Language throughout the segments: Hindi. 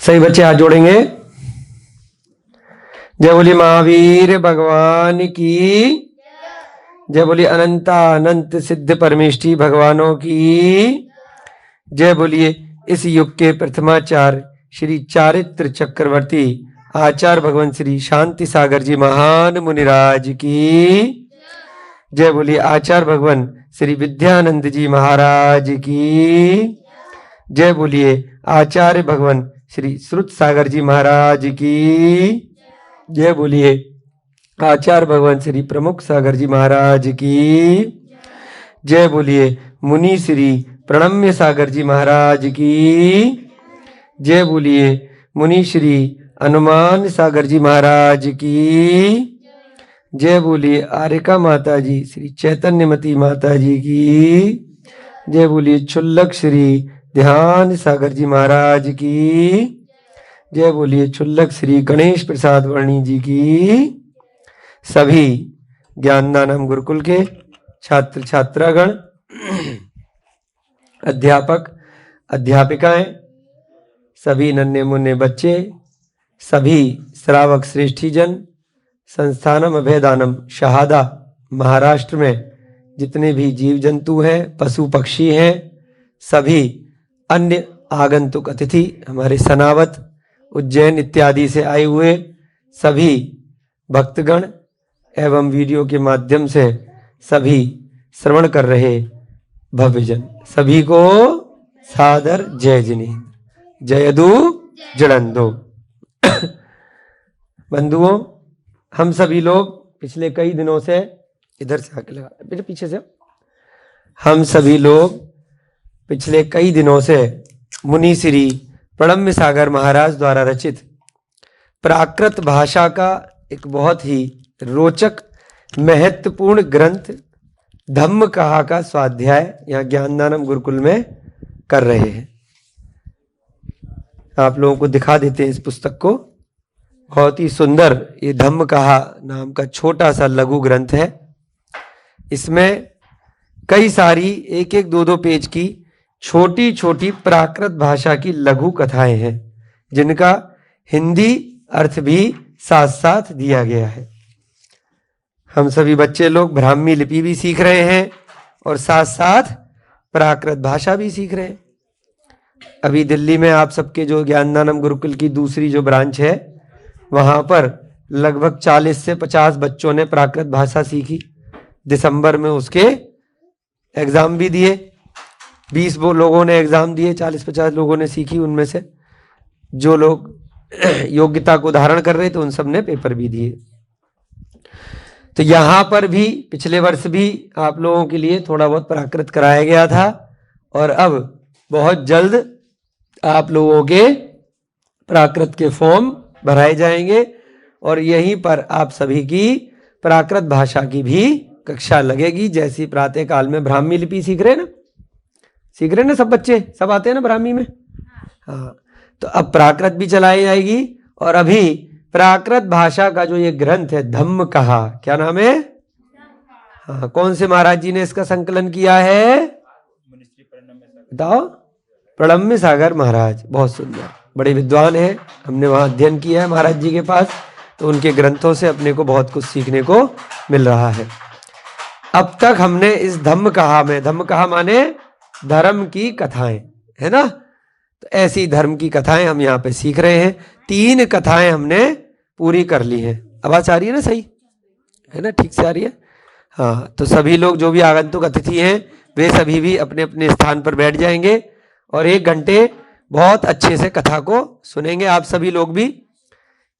सही बच्चे हाथ जोड़ेंगे। जय बोलिए महावीर भगवान की। जय बोलिए अनंत सिद्ध परमेष्टि भगवानों की। जय बोलिए इस युग के प्रथमाचार्य श्री चारित्र चक्रवर्ती आचार्य भगवान श्री शांति सागर जी महान मुनिराज की। जय बोलिए आचार्य भगवान श्री विद्यानंद जी महाराज की। जय बोलिए आचार्य भगवान श्री श्रुत सागर जी महाराज की। जय बोलिए आचार्य भगवान श्री प्रमुख सागर जी महाराज की। जय बोलिए मुनि श्री प्रणम्य सागर जी महाराज की। जय बोलिए मुनि श्री हनुमान सागर जी महाराज की। जय बोलिए आरिका माता जी श्री चैतन्यमती माता जी की। जय बोलिए छुल्लक श्री ध्यान सागर जी महाराज की। जय बोलिए छुल्लक श्री गणेश प्रसाद वर्णी जी की। सभी ज्ञानदानम गुरुकुल के छात्र छात्रागण, अध्यापक अध्यापिकाएं, सभी नन्हे मुन्ने बच्चे, सभी श्रावक श्रेष्ठीजन, संस्थानम अभयदानम शहादा महाराष्ट्र में जितने भी जीव जंतु हैं, पशु पक्षी हैं, सभी अन्य आगंतुक अतिथि, हमारे सनावत उज्जैन इत्यादि से आए हुए सभी भक्तगण एवं वीडियो के माध्यम से सभी श्रवण कर रहे भव्यजन, सभी को सादर जय जिनेन्द्र, जयदु जड़ंदो। बंधुओं, हम सभी लोग पिछले कई दिनों से, इधर से आके लगा बेटे पीछे से, हम सभी लोग पिछले कई दिनों से मुनि श्री प्रणम्य सागर महाराज द्वारा रचित प्राकृत भाषा का एक बहुत ही रोचक महत्वपूर्ण ग्रंथ धम्म कहा का स्वाध्याय यहाँ ज्ञानदानम गुरुकुल में कर रहे हैं। आप लोगों को दिखा देते हैं इस पुस्तक को। बहुत ही सुंदर ये धम्म कहा नाम का छोटा सा लघु ग्रंथ है। इसमें कई सारी एक एक दो दो पेज की छोटी छोटी प्राकृत भाषा की लघु कथाएं हैं, जिनका हिंदी अर्थ भी साथ साथ दिया गया है। हम सभी बच्चे लोग ब्राह्मी लिपि भी सीख रहे हैं और साथ साथ प्राकृत भाषा भी सीख रहे हैं। अभी दिल्ली में आप सबके जो ज्ञानदानम गुरुकुल की दूसरी जो ब्रांच है, वहां पर लगभग 40 से 50 बच्चों ने प्राकृत भाषा सीखी। दिसंबर में उसके एग्जाम भी दिए। 20 लोगों ने एग्जाम दिए, 40-50 लोगों ने सीखी। उनमें से जो लोग योग्यता को धारण कर रहे थे उन सब ने पेपर भी दिए। तो यहाँ पर भी पिछले वर्ष भी आप लोगों के लिए थोड़ा बहुत प्राकृत कराया गया था और अब बहुत जल्द आप लोगों के प्राकृत के फॉर्म भराए जाएंगे और यहीं पर आप सभी की प्राकृत भाषा की भी कक्षा लगेगी। जैसी प्रातः काल में ब्राह्मी लिपि सीख रहे ना सब बच्चे, सब आते हैं ना ब्राह्मी में। हाँ, तो अब प्राकृत भी चलाई जाएगी। और अभी प्राकृत भाषा का जो ये ग्रंथ है धम्म कहा, क्या नाम है? हाँ, कौन से महाराज जी ने इसका संकलन किया है बताओ? प्रणम्य सागर महाराज। बहुत सुंदर, बड़े विद्वान हैं। हमने वहाँ अध्ययन किया है महाराज जी के पास, तो उनके ग्रंथों से अपने को बहुत कुछ सीखने को मिल रहा है। अब तक हमने इस धम्म कहा में, धम्म कहा माने धर्म की कथाएं, है ना? तो ऐसी धर्म की कथाएं हम यहाँ पे सीख रहे हैं। 3 कथाएं हमने पूरी कर ली हैं। आवाज आ रही है ना? सही है ना? ठीक से आ रही है? हाँ, तो सभी लोग जो भी आगंतुक अतिथि हैं वे सभी भी अपने अपने स्थान पर बैठ जाएंगे और 1 घंटे बहुत अच्छे से कथा को सुनेंगे आप सभी लोग भी,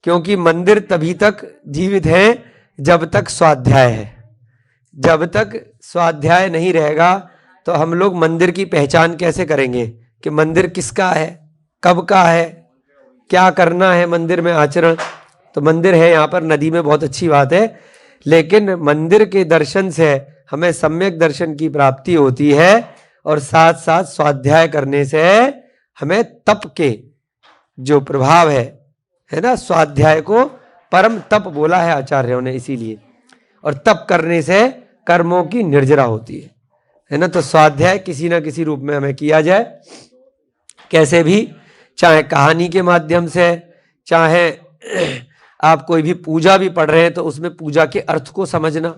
क्योंकि मंदिर तभी तक जीवित है जब तक स्वाध्याय है। जब तक स्वाध्याय नहीं रहेगा तो हम लोग मंदिर की पहचान कैसे करेंगे कि मंदिर किसका है, कब का है, क्या करना है मंदिर में आचरण। तो मंदिर है यहाँ पर नदी में, बहुत अच्छी बात है, लेकिन मंदिर के दर्शन से हमें सम्यक दर्शन की प्राप्ति होती है और साथ साथ स्वाध्याय करने से हमें तप के जो प्रभाव है ना, स्वाध्याय को परम तप बोला है आचार्यों ने इसीलिए। और तप करने से कर्मों की निर्जरा होती है ना? तो स्वाध्याय किसी ना किसी रूप में हमें किया जाए, कैसे भी, चाहे कहानी के माध्यम से, चाहे आप कोई भी पूजा भी पढ़ रहे हैं तो उसमें पूजा के अर्थ को समझना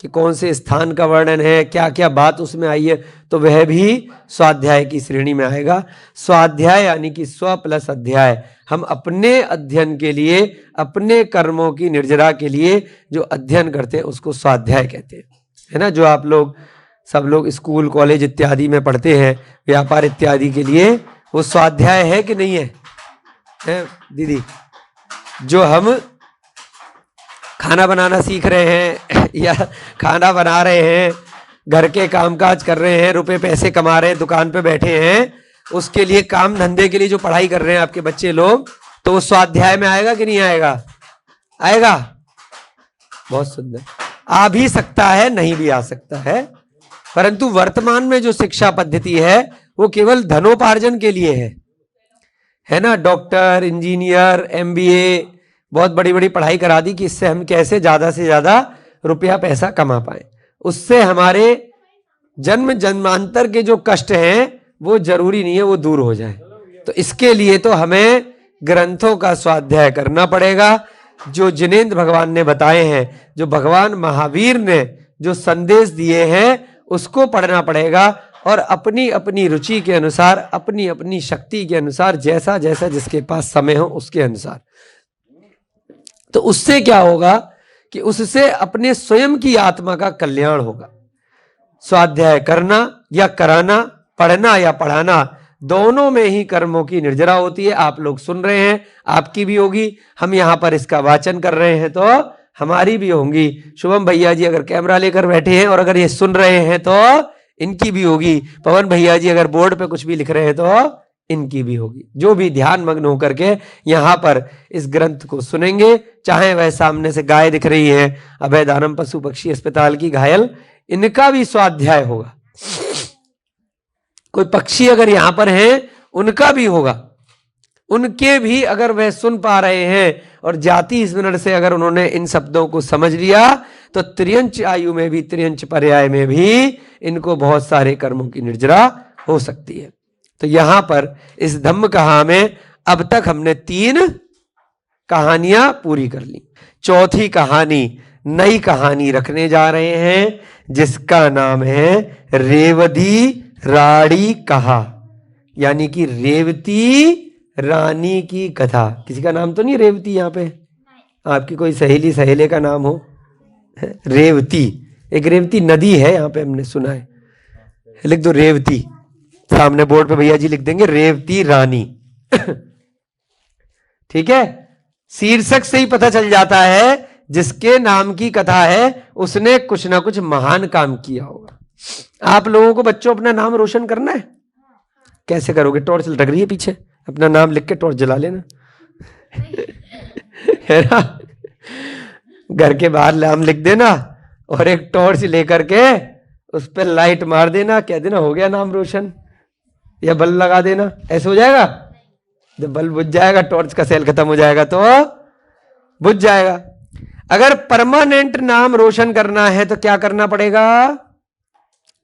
कि कौन से स्थान का वर्णन है, क्या क्या बात उसमें आई है, तो वह भी स्वाध्याय की श्रेणी में आएगा। स्वाध्याय यानी कि स्व प्लस अध्याय, हम अपने अध्ययन के लिए, अपने कर्मों की निर्जरा के लिए जो अध्ययन करते हैं उसको स्वाध्याय कहते हैं, है ना। जो आप लोग सब लोग स्कूल कॉलेज इत्यादि में पढ़ते हैं, व्यापार इत्यादि के लिए, वो स्वाध्याय है कि नहीं है दीदी? जो हम खाना बनाना सीख रहे हैं या खाना बना रहे हैं, घर के कामकाज कर रहे हैं, रुपए पैसे कमा रहे हैं, दुकान पे बैठे हैं, उसके लिए काम धंधे के लिए जो पढ़ाई कर रहे हैं आपके बच्चे लोग, तो वो स्वाध्याय में आएगा कि नहीं आएगा? आएगा। बहुत सुंदर। आ भी सकता है, नहीं भी आ सकता है, परंतु वर्तमान में जो शिक्षा पद्धति है वो केवल धनोपार्जन के लिए है ना। डॉक्टर, इंजीनियर, MBA, बहुत बड़ी बड़ी पढ़ाई करा दी कि इससे हम कैसे ज्यादा से ज्यादा रुपया पैसा कमा पाए, उससे हमारे जन्म जन्मांतर के जो कष्ट हैं वो जरूरी नहीं है वो दूर हो जाए। तो इसके लिए तो हमें ग्रंथों का स्वाध्याय करना पड़ेगा, जो जिनेंद्र भगवान ने बताए हैं, जो भगवान महावीर ने जो संदेश दिए हैं उसको पढ़ना पड़ेगा, और अपनी अपनी रुचि के अनुसार, अपनी अपनी शक्ति के अनुसार, जैसा जैसा जिसके पास समय हो उसके अनुसार। तो उससे क्या होगा कि उससे अपने स्वयं की आत्मा का कल्याण होगा। स्वाध्याय करना या कराना, पढ़ना या पढ़ाना, दोनों में ही कर्मों की निर्जरा होती है। आप लोग सुन रहे हैं, आपकी भी होगी, हम यहां पर इसका वाचन कर रहे हैं तो हमारी भी होंगी। शुभम भैया जी अगर कैमरा लेकर बैठे हैं और अगर ये सुन रहे हैं तो इनकी भी होगी। पवन भैया जी अगर बोर्ड पे कुछ भी लिख रहे हैं तो इनकी भी होगी। जो भी ध्यान मग्न होकर के यहाँ पर इस ग्रंथ को सुनेंगे, चाहे वह सामने से गाय दिख रही है, अभयदानम पशु पक्षी अस्पताल की घायल, इनका भी स्वाध्याय होगा। कोई पक्षी अगर यहाँ पर हैं उनका भी होगा, उनके भी अगर वह सुन पा रहे हैं और जाति स्मरण से अगर उन्होंने इन शब्दों को समझ लिया तो त्रियंच आयु में भी, त्रियंच पर्याय में भी इनको बहुत सारे कर्मों की निर्जरा हो सकती है। तो यहां पर इस धम्म कहा में अब तक हमने 3 कहानियां पूरी कर ली। चौथी कहानी, नई कहानी रखने जा रहे हैं जिसका नाम है रेवती रानी कहा, यानी कि रेवती रानी की कथा। किसी का नाम तो नहीं रेवती यहाँ पे? आपकी कोई सहेली सहेले का नाम हो? रेवती, एक रेवती नदी है यहाँ पे, हमने सुना है। लिख दो रेवती, सामने बोर्ड पे भैया जी लिख देंगे रेवती रानी। ठीक है, शीर्षक से ही पता चल जाता है जिसके नाम की कथा है उसने कुछ ना कुछ महान काम किया होगा। आप लोगों को बच्चों अपना नाम रोशन करना है, कैसे करोगे? टॉर्च लग रही है पीछे, अपना नाम लिख के टॉर्च जला लेना है ना। घर के बाहर नाम लिख देना और एक टॉर्च लेकर के उस पर लाइट मार देना, कह देना हो गया नाम रोशन, या बल्ब लगा देना, ऐसे हो जाएगा। जब बल्ब बुझ जाएगा, टॉर्च का सेल खत्म हो जाएगा तो बुझ जाएगा। अगर परमानेंट नाम रोशन करना है तो क्या करना पड़ेगा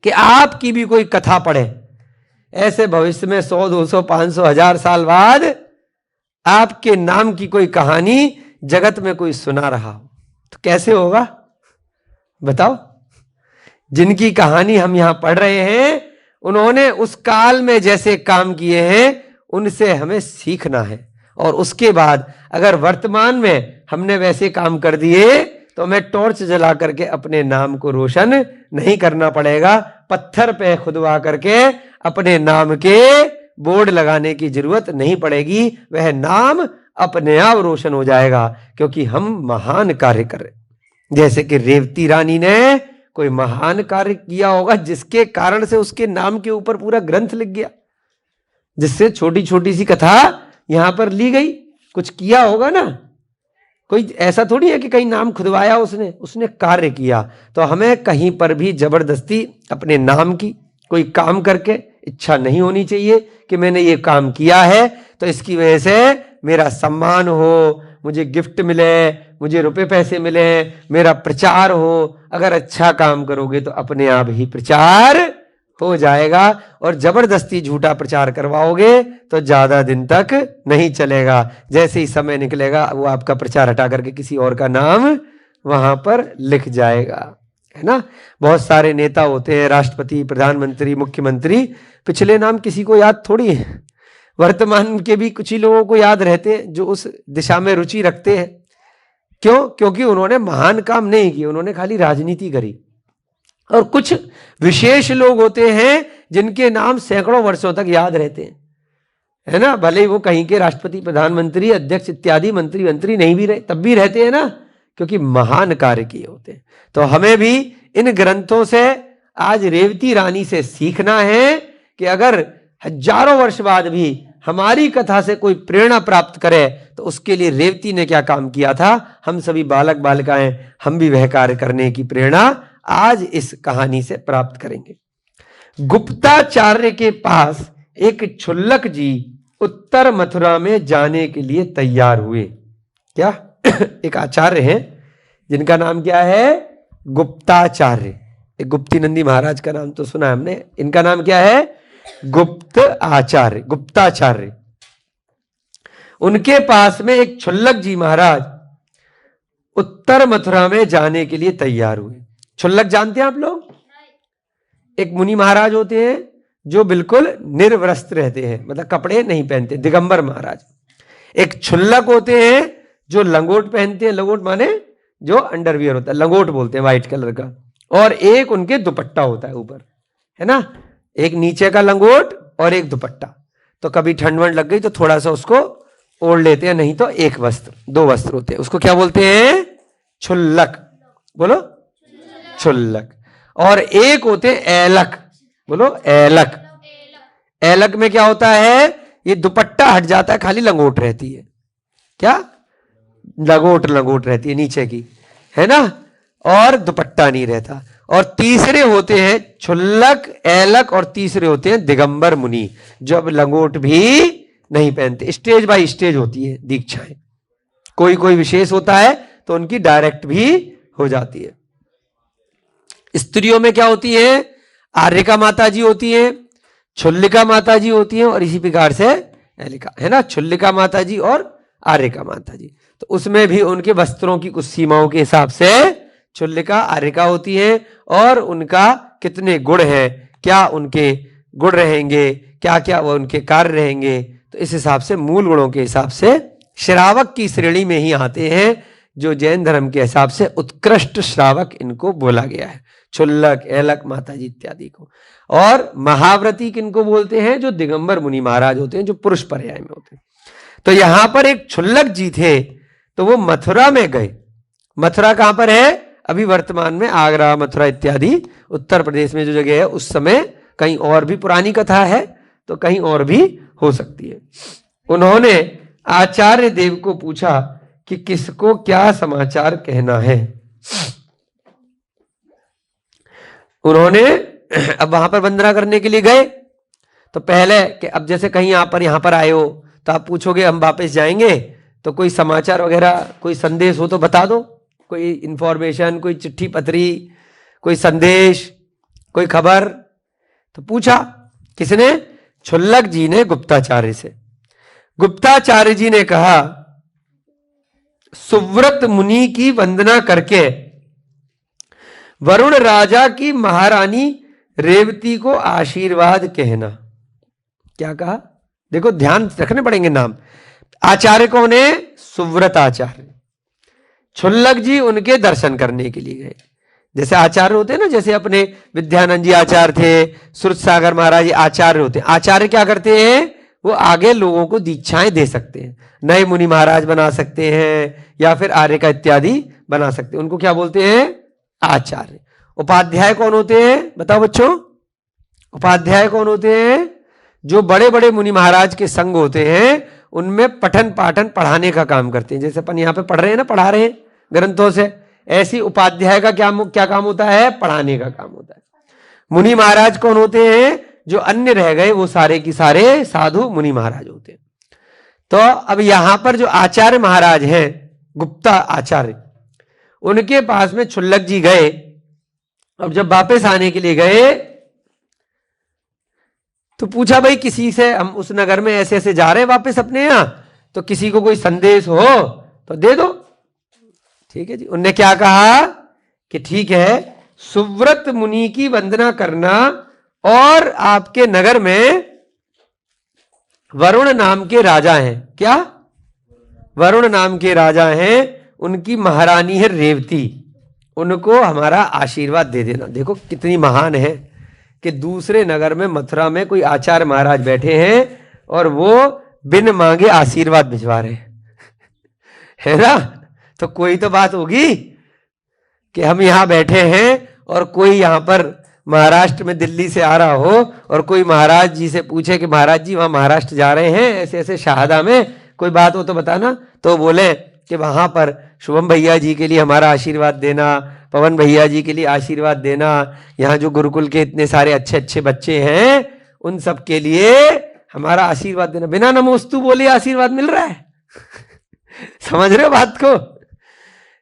कि आपकी भी कोई कथा पढ़े, ऐसे भविष्य में 100, 200, 500, 1000 साल बाद आपके नाम की कोई कहानी जगत में कोई सुना रहा हो, तो कैसे होगा बताओ? जिनकी कहानी हम यहां पढ़ रहे हैं उन्होंने उस काल में जैसे काम किए हैं उनसे हमें सीखना है, और उसके बाद अगर वर्तमान में हमने वैसे काम कर दिए तो हमें टॉर्च जला करके अपने नाम को रोशन नहीं करना पड़ेगा, पत्थर पे खुदवा करके अपने नाम के बोर्ड लगाने की जरूरत नहीं पड़ेगी, वह नाम अपने आप रोशन हो जाएगा, क्योंकि हम महान कार्य कर रहे। जैसे कि रेवती रानी ने कोई महान कार्य किया होगा जिसके कारण से उसके नाम के ऊपर पूरा ग्रंथ लिख गया, जिससे छोटी छोटी सी कथा यहां पर ली गई, कुछ किया होगा ना। कोई ऐसा थोड़ी है कि कहीं नाम खुदवाया उसने कार्य किया। तो हमें कहीं पर भी जबरदस्ती अपने नाम की कोई काम करके इच्छा नहीं होनी चाहिए कि मैंने ये काम किया है तो इसकी वजह से मेरा सम्मान हो, मुझे गिफ्ट मिले, मुझे रुपए पैसे मिले, मेरा प्रचार हो। अगर अच्छा काम करोगे तो अपने आप ही प्रचार हो जाएगा, और जबरदस्ती झूठा प्रचार करवाओगे तो ज्यादा दिन तक नहीं चलेगा। जैसे ही समय निकलेगा वो आपका प्रचार हटा करके किसी और का नाम वहां पर लिख जाएगा, है ना। बहुत सारे नेता होते हैं, राष्ट्रपति, प्रधानमंत्री, मुख्यमंत्री, पिछले नाम किसी को याद थोड़ी है। वर्तमान के भी कुछ ही लोगों को याद रहते हैं जो उस दिशा में रुचि रखते हैं। क्यों? क्योंकि उन्होंने महान काम नहीं किए, उन्होंने खाली राजनीति करी। और कुछ विशेष लोग होते हैं जिनके नाम सैकड़ों वर्षों तक याद रहते हैं, है ना। भले ही वो कहीं के राष्ट्रपति, प्रधानमंत्री, अध्यक्ष इत्यादि मंत्री नहीं भी रहे, तब भी रहते हैं ना, क्योंकि महान कार्य किए होते हैं। तो हमें भी इन ग्रंथों से आज रेवती रानी से सीखना है कि अगर हजारों वर्ष बाद भी हमारी कथा से कोई प्रेरणा प्राप्त करे तो उसके लिए रेवती ने क्या काम किया था, हम सभी बालक बालिकाएं हम भी वह कार्य करने की प्रेरणा आज इस कहानी से प्राप्त करेंगे। गुप्ताचार्य के पास एक क्षुल्लक जी उत्तर मथुरा में जाने के लिए तैयार हुए। क्या? एक आचार्य हैं जिनका नाम क्या है? गुप्ताचार्य। एक गुप्ती नंदी महाराज का नाम तो सुना है हमने, इनका नाम क्या है? गुप्त आचार्य, गुप्ताचार्य। उनके पास में एक क्षुल्लक जी महाराज उत्तर मथुरा में जाने के लिए तैयार हुए। क्षुल्लक जानते हैं आप लोग? एक मुनि महाराज होते हैं जो बिल्कुल निर्वस्त्र रहते हैं, मतलब कपड़े नहीं पहनते, दिगंबर महाराज। एक क्षुल्लक होते हैं जो लंगोट पहनते हैं, लंगोट माने जो अंडरवियर होता है, लंगोट बोलते हैं, व्हाइट कलर का। और एक उनके दुपट्टा होता है ऊपर, है ना, एक नीचे का लंगोट और एक दुपट्टा। तो कभी ठंड वंड लग गई तो थोड़ा सा उसको ओढ़ लेते हैं, नहीं तो एक वस्त्र, दो वस्त्र होते हैं, उसको क्या बोलते हैं? क्षुल्लक। बोलो, क्षुल्लक। और एक होते ऐलक। बोलो, ऐलक। ऐलक में क्या होता है? ये दुपट्टा हट जाता है, खाली लंगोट रहती है। क्या? लंगोट रहती है नीचे की, है ना, और दुपट्टा नहीं रहता। और तीसरे होते हैं क्षुल्लक, ऐलक, और तीसरे होते हैं दिगंबर मुनि, जो अब लंगोट भी नहीं पहनते। स्टेज बाय स्टेज होती है दीक्षाएं, कोई कोई विशेष होता है तो उनकी डायरेक्ट भी हो जाती है। स्त्रियों में क्या होती है? आर्यका माता जी होती है, क्षुल्लिका माता जी होती है, और इसी प्रकार से ऐलिका, है ना, क्षुल्लिका माता जी और आर्यका माता जी। तो उसमें भी उनके वस्त्रों की कुछ सीमाओं के हिसाब से क्षुल्लिका, आर्यका होती है, और उनका कितने गुण हैं, क्या उनके गुण रहेंगे, क्या क्या वो उनके कार्य रहेंगे, तो इस हिसाब से मूल गुणों के हिसाब से श्रावक की श्रेणी में ही आते हैं, जो जैन धर्म के हिसाब से उत्कृष्ट श्रावक इनको बोला गया है, क्षुल्लक, ऐलक माता जी इत्यादि को। और महाव्रती किनको बोलते हैं? जो दिगंबर मुनि महाराज होते हैं, जो पुरुष पर्याय में होते हैं। तो यहां पर एक क्षुल्लक जी थे, तो वो मथुरा में गए। मथुरा कहां पर है? अभी वर्तमान में आगरा, मथुरा इत्यादि उत्तर प्रदेश में जो जगह है, उस समय कहीं और भी पुरानी कथा है तो कहीं और भी हो सकती है। उन्होंने आचार्य देव को पूछा कि किसको क्या समाचार कहना है। उन्होंने अब वहां पर वंदना करने के लिए गए, तो पहले कि अब जैसे कहीं यहां पर आए हो तो आप पूछोगे हम वापस जाएंगे, तो कोई समाचार वगैरह, कोई संदेश हो तो बता दो, कोई इंफॉर्मेशन, कोई चिट्ठी पत्री, कोई संदेश, कोई खबर। तो पूछा किसने? क्षुल्लक जी ने गुप्ताचार्य से। गुप्ताचार्य जी ने कहा, सुव्रत मुनि की वंदना करके वरुण राजा की महारानी रेवती को आशीर्वाद कहना। क्या कहा? देखो ध्यान रखने पड़ेंगे नाम। आचार्य कौन है? सुव्रत आचार्य। क्षुल्लक जी उनके दर्शन करने के लिए गए। जैसे आचार्य होते हैं ना, जैसे अपने विद्यानंद जी आचार्य थे, सुरत सागर महाराज आचार्य होते हैं। आचार्य क्या करते हैं? वो आगे लोगों को दीक्षाएं दे सकते हैं, नए मुनि महाराज बना सकते हैं, या फिर आर्य का इत्यादि बना सकते हैं, उनको क्या बोलते हैं? आचार्य। उपाध्याय कौन होते हैं? बताओ बच्चों, उपाध्याय कौन होते हैं? जो बड़े बड़े मुनि महाराज के संग होते हैं, उनमें पठन पाठन पढ़ाने का काम करते हैं। जैसे अपन यहाँ पे पढ़ रहे हैं ना, पढ़ा रहे हैं ग्रंथों से, ऐसी उपाध्याय का क्या काम होता है? पढ़ाने का काम होता है। मुनि महाराज कौन होते हैं? जो अन्य रह गए वो सारे की सारे साधु मुनि महाराज होते हैं। तो अब यहां पर जो आचार्य महाराज हैं, गुप्ता आचार्य, उनके पास में क्षुल्लक जी गए। अब जब वापस आने के लिए गए तो पूछा भाई किसी से, हम उस नगर में ऐसे ऐसे जा रहे हैं वापस अपने यहां, तो किसी को कोई संदेश हो तो दे दो। ठीक है जी। उनने क्या कहा कि ठीक है, सुव्रत मुनि की वंदना करना और आपके नगर में वरुण नाम के राजा हैं। क्या? वरुण नाम के राजा हैं, उनकी महारानी है रेवती, उनको हमारा आशीर्वाद दे देना। देखो कितनी महान है कि दूसरे नगर में, मथुरा में कोई आचार्य महाराज बैठे हैं और वो बिन मांगे आशीर्वाद भिजवा रहे हैं, है ना? तो कोई तो बात होगी कि हम यहां बैठे हैं और कोई यहां पर महाराष्ट्र में दिल्ली से आ रहा हो और कोई महाराज जी से पूछे कि महाराज जी वहां महाराष्ट्र जा रहे हैं ऐसे ऐसे शाहदा में, कोई बात हो तो बताना। तो बोले कि वहां पर शुभम भैया जी के लिए हमारा आशीर्वाद देना, पवन भैया जी के लिए आशीर्वाद देना, यहाँ जो गुरुकुल के इतने सारे अच्छे अच्छे बच्चे हैं उन सब के लिए हमारा आशीर्वाद देना। बिना नमोस्तु बोले आशीर्वाद मिल रहा है। समझ रहे हो बात को,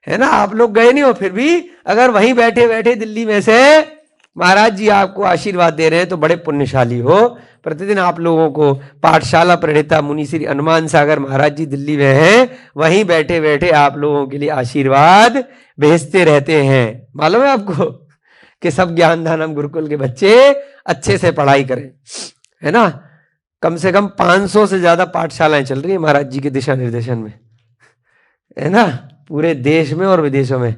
है ना? आप लोग गए नहीं हो, फिर भी अगर वहीं बैठे बैठे दिल्ली में से महाराज जी आपको आशीर्वाद दे रहे हैं तो बड़े पुण्यशाली हो। प्रतिदिन आप लोगों को पाठशाला प्रणेता मुनि श्री हनुमान सागर महाराज जी दिल्ली में हैं, वहीं बैठे बैठे आप लोगों के लिए आशीर्वाद भेजते रहते हैं। मालूम है आपको कि सब ज्ञानदानम गुरुकुल के बच्चे अच्छे से पढ़ाई करें, है ना? कम से कम 500 से ज्यादा पाठशालाएं चल रही है महाराज जी के दिशा निर्देशन में, है ना? पूरे देश में और विदेशों में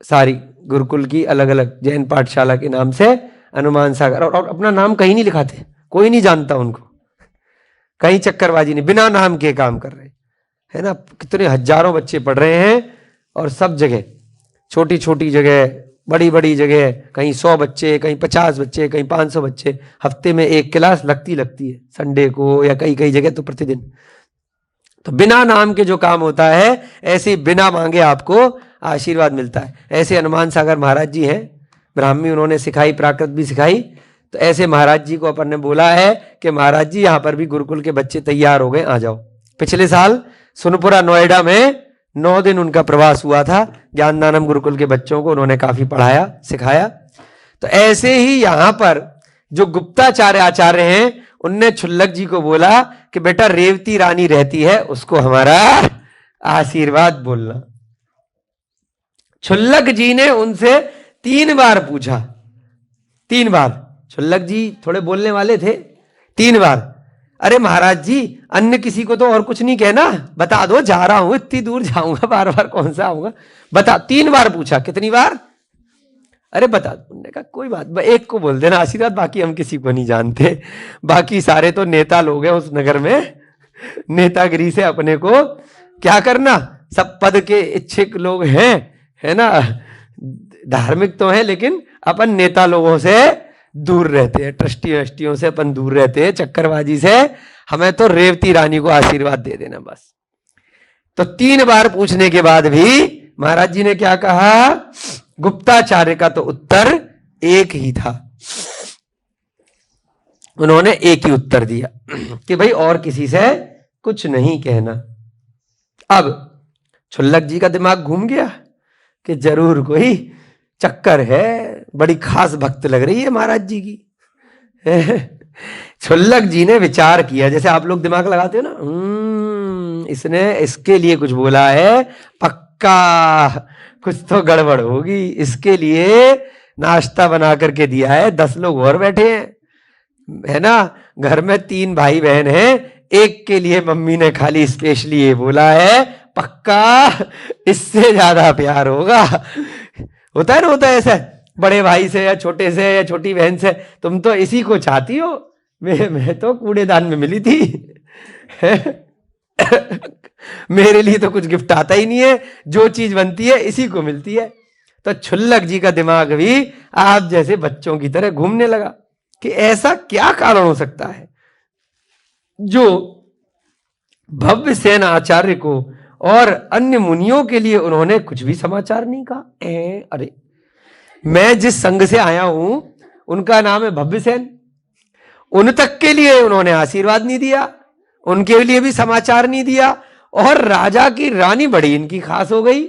सारी गुरुकुल की अलग अलग जैन पाठशाला के नाम से हनुमान सागर, और अपना नाम कहीं नहीं लिखाते, कोई नहीं जानता उनको, कहीं चक्करबाजी नहीं, बिना नाम के काम कर रहे, है ना? कितने हजारों बच्चे पढ़ रहे हैं और सब जगह, छोटी छोटी जगह, बड़ी बड़ी जगह, कहीं 100 बच्चे, कहीं 50 बच्चे, कहीं 500 बच्चे, हफ्ते में एक क्लास लगती है संडे को, या कई कई जगह तो प्रतिदिन। तो बिना नाम के जो काम होता है, ऐसे बिना मांगे आपको आशीर्वाद मिलता है। ऐसे हनुमान सागर महाराज जी हैं, ब्राह्मी उन्होंने सिखाई, प्राकृत भी सिखाई। तो ऐसे महाराज जी को अपन ने बोला है कि महाराज जी यहाँ पर भी गुरुकुल के बच्चे तैयार हो गए, आ जाओ। पिछले साल सुनपुरा नोएडा में 9 दिन उनका प्रवास हुआ था, ज्ञानदानम गुरुकुल के बच्चों को उन्होंने काफी पढ़ाया सिखाया। तो ऐसे ही यहाँ पर जो गुप्ताचार्य आचार्य हैं, उनने छुल्लक जी को बोला कि बेटा रेवती रानी रहती है, उसको हमारा आशीर्वाद बोलना। छुल्लक जी ने उनसे 3 बार पूछा, 3 बार। छुल्लक जी थोड़े बोलने वाले थे। 3 बार, अरे महाराज जी अन्य किसी को तो और कुछ नहीं कहना, बता दो जा रहा हूं, इतनी दूर जाऊंगा, बार बार कौन सा आऊंगा, बता। 3 बार पूछा। कितनी बार? अरे बता दो। उन्होंने कहा कोई बात, एक को बोल देना आशीर्वाद, बाकी हम किसी को नहीं जानते, बाकी सारे तो नेता लोग हैं उस नगर में, नेतागिरी से अपने को क्या करना, सब पद के इच्छुक लोग हैं, है ना? धार्मिक तो है लेकिन अपन नेता लोगों से दूर रहते हैं, ट्रस्टियों से अपन दूर रहते हैं, चक्करबाजी से। हमें तो रेवती रानी को आशीर्वाद दे देना बस। तो 3 बार पूछने के बाद भी महाराज जी ने क्या कहा? गुप्ताचार्य का तो उत्तर एक ही था, उन्होंने एक ही उत्तर दिया कि भाई और किसी से कुछ नहीं कहना। अब छुल्लक जी का दिमाग घूम गया कि जरूर कोई चक्कर है, बड़ी खास भक्त लग रही है महाराज जी की। छुल्लक जी ने विचार किया, जैसे आप लोग दिमाग लगाते हो ना, इसने इसके लिए कुछ बोला है, पक्का कुछ तो गड़बड़ होगी, इसके लिए नाश्ता बना करके दिया है, 10 लोग और बैठे हैं, है ना? घर में 3 भाई बहन हैं, एक के लिए मम्मी ने खाली स्पेशली ये बोला है, पक्का इससे ज्यादा प्यार होगा। होता है ना, होता है ऐसा, बड़े भाई से या छोटे से या छोटी बहन से, तुम तो इसी को चाहती हो, मैं तो कूड़ेदान में मिली थी। मेरे लिए तो कुछ गिफ्ट आता ही नहीं है, जो चीज बनती है इसी को मिलती है। तो छुल्लक जी का दिमाग भी आप जैसे बच्चों की तरह घूमने लगा कि ऐसा क्या कारण हो सकता है जो भव्य सेन आचार्य को और अन्य मुनियों के लिए उन्होंने कुछ भी समाचार नहीं कहा। अरे मैं जिस संघ से आया हूं उनका नाम है भव्य सेन, उन तक के लिए उन्होंने आशीर्वाद नहीं दिया, उनके लिए भी समाचार नहीं दिया। और राजा की रानी बड़ी इनकी खास हो गई,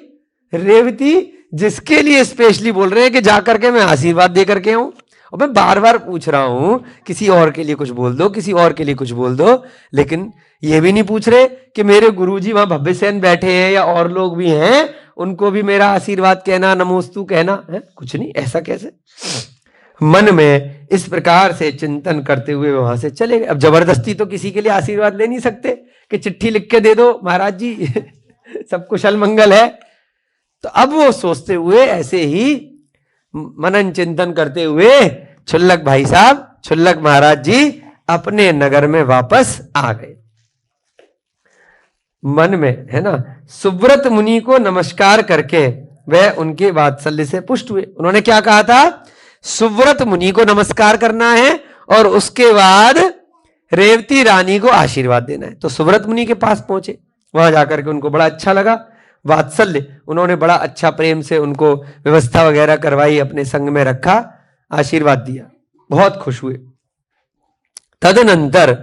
रेवती, जिसके लिए स्पेशली बोल रहे हैं कि जाकर के मैं आशीर्वाद दे करके आऊं, और मैं बार बार पूछ रहा हूं किसी और के लिए कुछ बोल दो, किसी और के लिए कुछ बोल दो, लेकिन ये भी नहीं पूछ रहे कि मेरे गुरुजी वहां भव्य सेन बैठे हैं या और लोग भी हैं, उनको भी मेरा आशीर्वाद कहना, नमोस्तु कहना है। कुछ नहीं, ऐसा कैसे? मन में इस प्रकार से चिंतन करते हुए वहां से चले गए। अब जबरदस्ती तो किसी के लिए आशीर्वाद ले नहीं सकते कि चिट्ठी लिख के दे दो महाराज जी सब कुशल मंगल है। तो अब वो सोचते हुए ऐसे ही मनन चिंतन करते हुए छुल्लक भाई साहब, छुल्लक महाराज जी अपने नगर में वापस आ गए। मन में है ना, सुव्रत मुनि को नमस्कार करके वह उनके वात्सल्य से पुष्ट हुए। उन्होंने क्या कहा था? सुव्रत मुनि को नमस्कार करना है और उसके बाद रेवती रानी को आशीर्वाद देना है। तो सुव्रत मुनि के पास पहुंचे, वहां जाकर के उनको बड़ा अच्छा लगा, वात्सल्य, उन्होंने बड़ा अच्छा प्रेम से उनको व्यवस्था वगैरह करवाई, अपने संग में रखा, आशीर्वाद दिया, बहुत खुश हुए। तदनंतर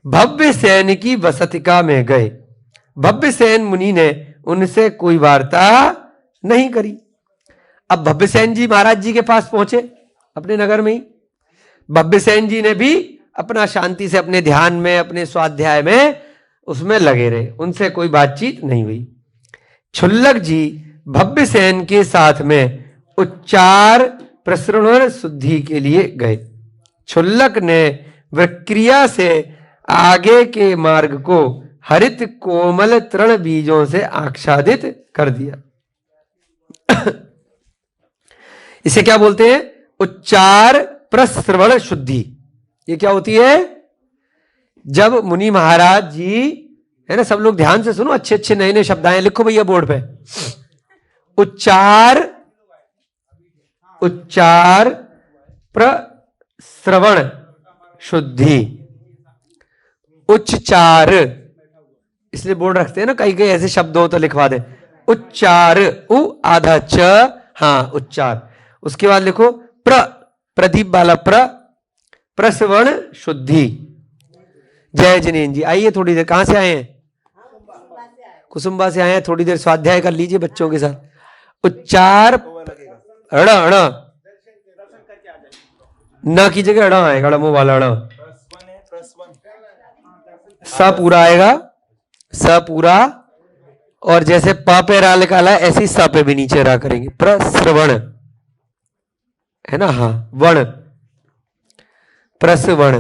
भव्य सेन की वसतिका में गए। भव्य सेन मुनि ने उनसे कोई वार्ता नहीं करी। अब भव्य सेन जी महाराज जी के पास पहुंचे अपने नगर में ही। भव्य सेन जी ने भी अपना शांति से अपने ध्यान में, अपने स्वाध्याय में उसमें लगे रहे, उनसे कोई बातचीत नहीं हुई। छुल्लक जी भव्य सेन के साथ में उच्चार प्रसरण शुद्धि के लिए गए। छुल्लक ने वक्रिया से आगे के मार्ग को हरित कोमल तृण बीजों से आच्छादित कर दिया। इसे क्या बोलते हैं? उच्चार प्रश्रवण शुद्धि। ये क्या होती है? जब मुनि महाराज जी, है ना, सब लोग ध्यान से सुनो, अच्छे अच्छे नए नए शब्द आए, लिखो भैया बोर्ड पे। उच्चार, उच्चार प्रश्रवण शुद्धि, उच्चार, इसलिए बोर्ड रखते हैं ना, कई कई ऐसे शब्द हो तो लिखवा दे। उच्चार, उ आधा च, हाँ उच्चार। उसके बाद लिखो प्रदीप वाला प्रश्रवण शुद्धि। जय जिनेन्द्र जी, आइए थोड़ी देर। कहां से आए हैं? कुसुम्बा से आए हैं। थोड़ी देर स्वाध्याय कर लीजिए बच्चों के साथ। उच्चार अड़, अड़ न की जगह अड़ा आएगा, अड़मो वाला अड़ा, स पूरा आएगा, स पूरा, और जैसे प पे रा निकाला ऐसे ही स पे भी नीचे रा करेंगे। प्रश्रवण है ना, हाँ, वण, प्रश्रवण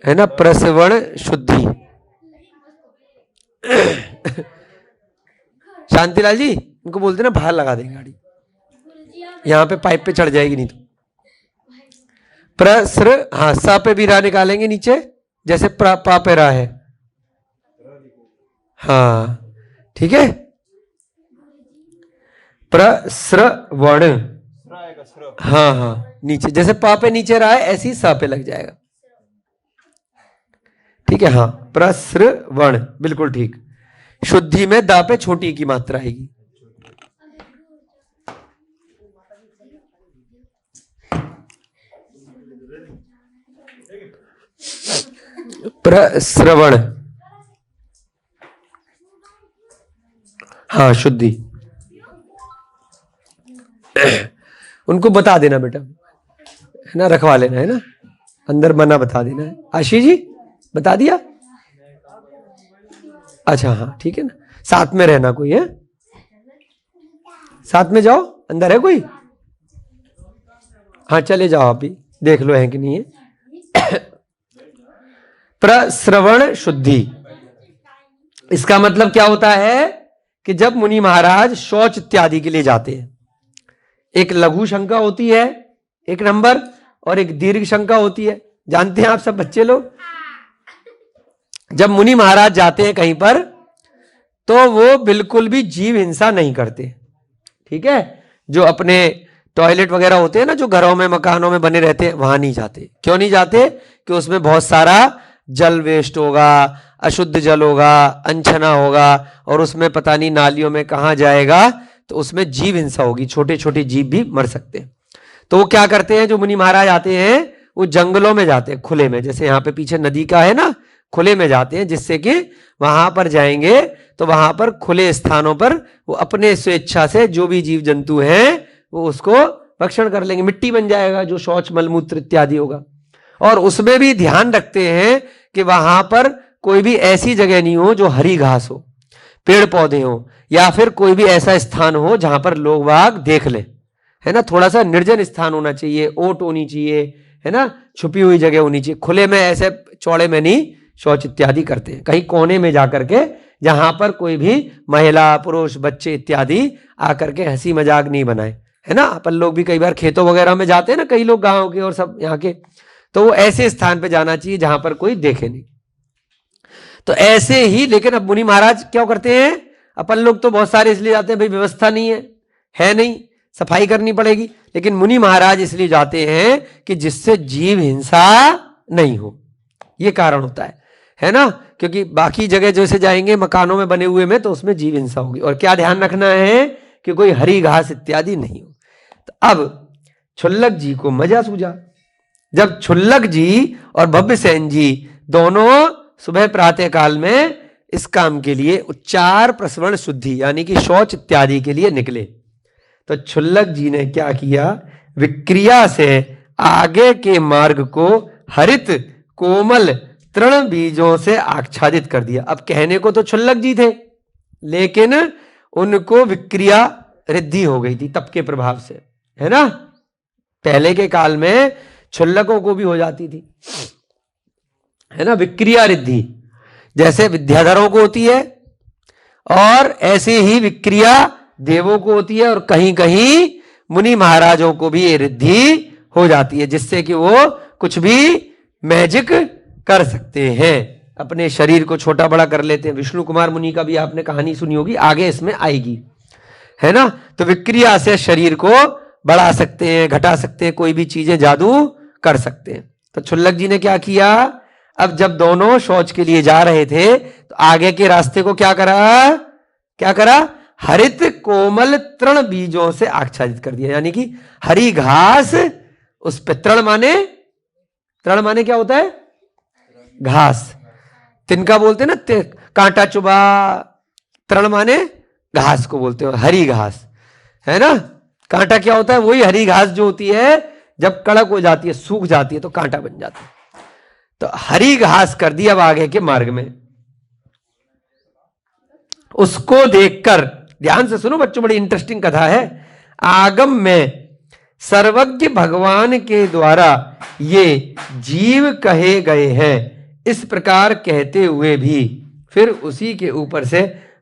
है ना, प्रश्रवण शुद्धि। शांतिलाल जी इनको बोलते ना बाहर लगा देंगे गाड़ी, यहां पे पाइप पे चढ़ जाएगी नहीं तो। प्रश्र, हाँ, सा पे भी रा निकालेंगे नीचे, जैसे पा पे रा है, हाँ ठीक है। प्रश्रवण, हाँ हाँ, नीचे जैसे पा पे नीचे रहा है ऐसे ही सा पे लग जाएगा, ठीक है। हाँ, प्रश्रवण, बिल्कुल ठीक। शुद्धि में दा पे छोटी की मात्रा आएगी। प्रश्रवण, हाँ, शुद्धि। उनको बता देना बेटा, है ना, रखवा लेना, है ना, अंदर मना बता देना है। आशीष जी बता दिया? अच्छा हाँ ठीक है ना, साथ में रहना कोई है, साथ में जाओ, अंदर है कोई? हाँ चले जाओ, आप भी देख लो है कि नहीं है। प्रश्रवण शुद्धि, इसका मतलब क्या होता है कि जब मुनि महाराज शौच इत्यादि के लिए जाते हैं, एक लघु शंका होती है एक नंबर, और एक दीर्घ शंका होती है, जानते हैं आप सब बच्चे लोग। जब मुनि महाराज जाते हैं कहीं पर तो वो बिल्कुल भी जीव हिंसा नहीं करते, ठीक है। जो अपने टॉयलेट वगैरह होते हैं ना, जो घरों में मकानों में बने रहते हैं, वहां नहीं जाते। क्यों नहीं जाते? कि उसमें बहुत सारा जल वेस्ट होगा, अशुद्ध जल होगा, अनछना होगा, और उसमें पता नहीं नालियों में कहां जाएगा, तो उसमें जीव हिंसा होगी, छोटे छोटे जीव भी मर सकते हैं। तो वो क्या करते हैं, जो मुनि महाराज आते हैं वो जंगलों में जाते हैं, खुले में, जैसे यहाँ पे पीछे नदी का है ना, खुले में जाते हैं, जिससे कि वहां पर जाएंगे तो वहां पर खुले स्थानों पर वो अपने स्वेच्छा से जो भी जीव जंतु हैं वो उसको भक्षण कर लेंगे, मिट्टी बन जाएगा जो शौच मलमूत्र इत्यादि होगा। और उसमें भी ध्यान रखते हैं कि वहां पर कोई भी ऐसी जगह नहीं हो जो हरी घास हो, पेड़ पौधे हो, या फिर कोई भी ऐसा स्थान हो जहां पर लोग बाग देख ले, है ना। थोड़ा सा निर्जन स्थान होना चाहिए, ओट होनी चाहिए, है ना, छुपी हुई जगह होनी चाहिए। खुले में ऐसे चौड़े में नहीं शौच इत्यादि करते हैं, कहीं कोने में जाकर के, जहां पर कोई भी महिला पुरुष बच्चे इत्यादि आकर के हंसी मजाक नहीं बनाए, है ना। अपन लोग भी कई बार खेतों वगैरह में जाते हैं ना, कई लोग गांव के और सब यहाँ के, तो वो ऐसे स्थान पे जाना चाहिए जहां पर कोई देखे नहीं। तो ऐसे ही, लेकिन अब मुनि महाराज क्या करते हैं, अपन लोग तो बहुत सारे इसलिए जाते हैं भाई व्यवस्था नहीं है नहीं, सफाई करनी पड़ेगी, लेकिन मुनि महाराज इसलिए जाते हैं कि जिससे जीव हिंसा नहीं हो, ये कारण होता है ना। क्योंकि बाकी जगह जैसे जाएंगे मकानों में बने हुए में, तो उसमें जीव हिंसा होगी, और क्या ध्यान रखना है कि कोई हरी घास इत्यादि नहीं हो। तो अब छुल्लक जी को मजा सूझा, जब छुल्लक जी और भव्यसेन जी दोनों सुबह प्रातः काल में इस काम के लिए उच्चार प्रसवण शुद्धि यानी कि शौच इत्यादि के लिए निकले, तो छुल्लक जी ने क्या किया, विक्रिया से आगे के मार्ग को हरित कोमल तृण बीजों से आच्छादित कर दिया। अब कहने को तो छुल्लक जी थे, लेकिन उनको विक्रिया रिद्धि हो गई थी तप के प्रभाव से, है ना। पहले के काल में छुल्लकों को भी हो जाती थी, है ना, विक्रिया रिद्धि, जैसे विद्याधरों को होती है, और ऐसे ही विक्रिया देवों को होती है, और कहीं कहीं मुनि महाराजों को भी ये रिद्धि हो जाती है, जिससे कि वो कुछ भी मैजिक कर सकते हैं, अपने शरीर को छोटा बड़ा कर लेते हैं। विष्णु कुमार मुनि का भी आपने कहानी सुनी होगी, आगे इसमें आएगी, है ना। तो विक्रिया से शरीर को बढ़ा सकते हैं, घटा सकते हैं, कोई भी चीजें जादू कर सकते हैं। तो छुल्लक जी ने क्या किया, अब जब दोनों शौच के लिए जा रहे थे तो आगे के रास्ते को क्या करा, हरित कोमल तृण बीजों से आच्छादित कर दिया, यानी कि हरी घास उस पे, तृण माने क्या होता है, घास, तिनका बोलते हैं ना, कांटा चुबा, तृण माने घास को बोलते हो, हरी घास, है ना। कांटा क्या होता है, वही हरी घास जो होती है जब कड़क हो जाती है, सूख जाती है, तो कांटा बन जाता है। तो हरी घास कर दी अब आगे के मार्ग में। उसको देखकर, ध्यान से सुनो बच्चों, बड़ी इंटरेस्टिंग कथा है। आगम में सर्वज्ञ भगवान के द्वारा ये जीव कहे गए हैं, इस प्रकार कहते हुए भी फिर उसी के ऊपर से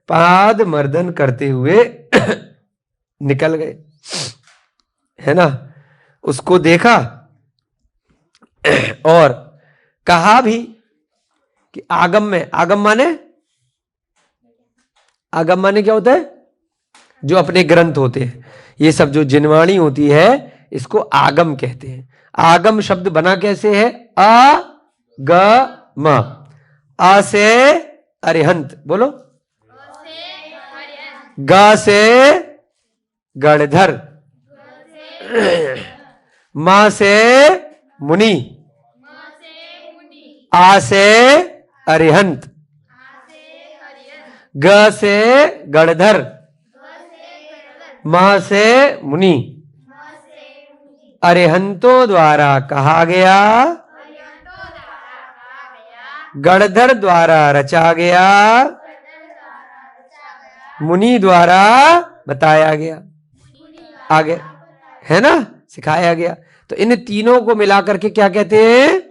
पाद मर्दन करते हुए निकल गए, है ना। उसको देखा और कहा भी कि आगम में, आगम माने क्या होता है, जो अपने ग्रंथ होते हैं, ये सब जो जिनवाणी होती है इसको आगम कहते हैं। आगम शब्द बना कैसे है, आ ग म, आ से अरिहंत, बोलो, ग से गणधर, म से मुनि, आ से अरिहंत, ग से गणधर, म से मुनि, अरिहंतों द्वारा कहा गया, गणधर द्वारा रचा गया, मुनि द्वारा बताया गया, आगे, है ना, सिखाया गया। तो इन तीनों को मिलाकर के क्या कहते हैं,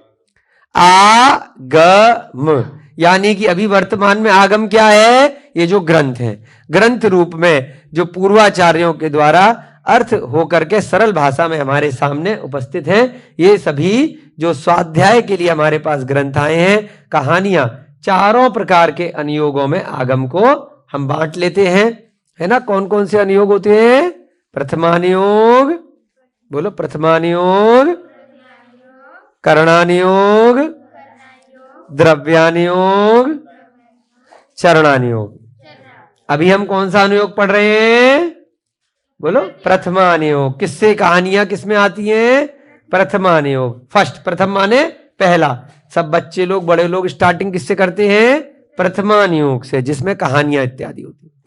आगम, यानी कि अभी वर्तमान में आगम क्या है, ये जो ग्रंथ है, ग्रंथ रूप में जो पूर्वाचार्यों के द्वारा अर्थ होकर के सरल भाषा में हमारे सामने उपस्थित हैं, ये सभी जो स्वाध्याय के लिए हमारे पास ग्रंथ आए हैं, कहानियां, चारों प्रकार के अनुयोगों में आगम को हम बांट लेते हैं, है ना। कौन कौन से अनुयोग होते हैं, प्रथमानुयोग, बोलो, प्रथमानुयोग, करणानुयोग, द्रव्यानुयोग, चरणानुयोग। अभी हम कौन सा अनुयोग पढ़ रहे हैं, बोलो, प्रथमानुयोग। किससे कहानियां किसमें आती हैं, प्रथमानुयोग, फर्स्ट, प्रथम माने पहला, सब बच्चे लोग बड़े लोग स्टार्टिंग किससे करते हैं, प्रथमानुयोग से, जिसमें कहानियां इत्यादि होती हैं।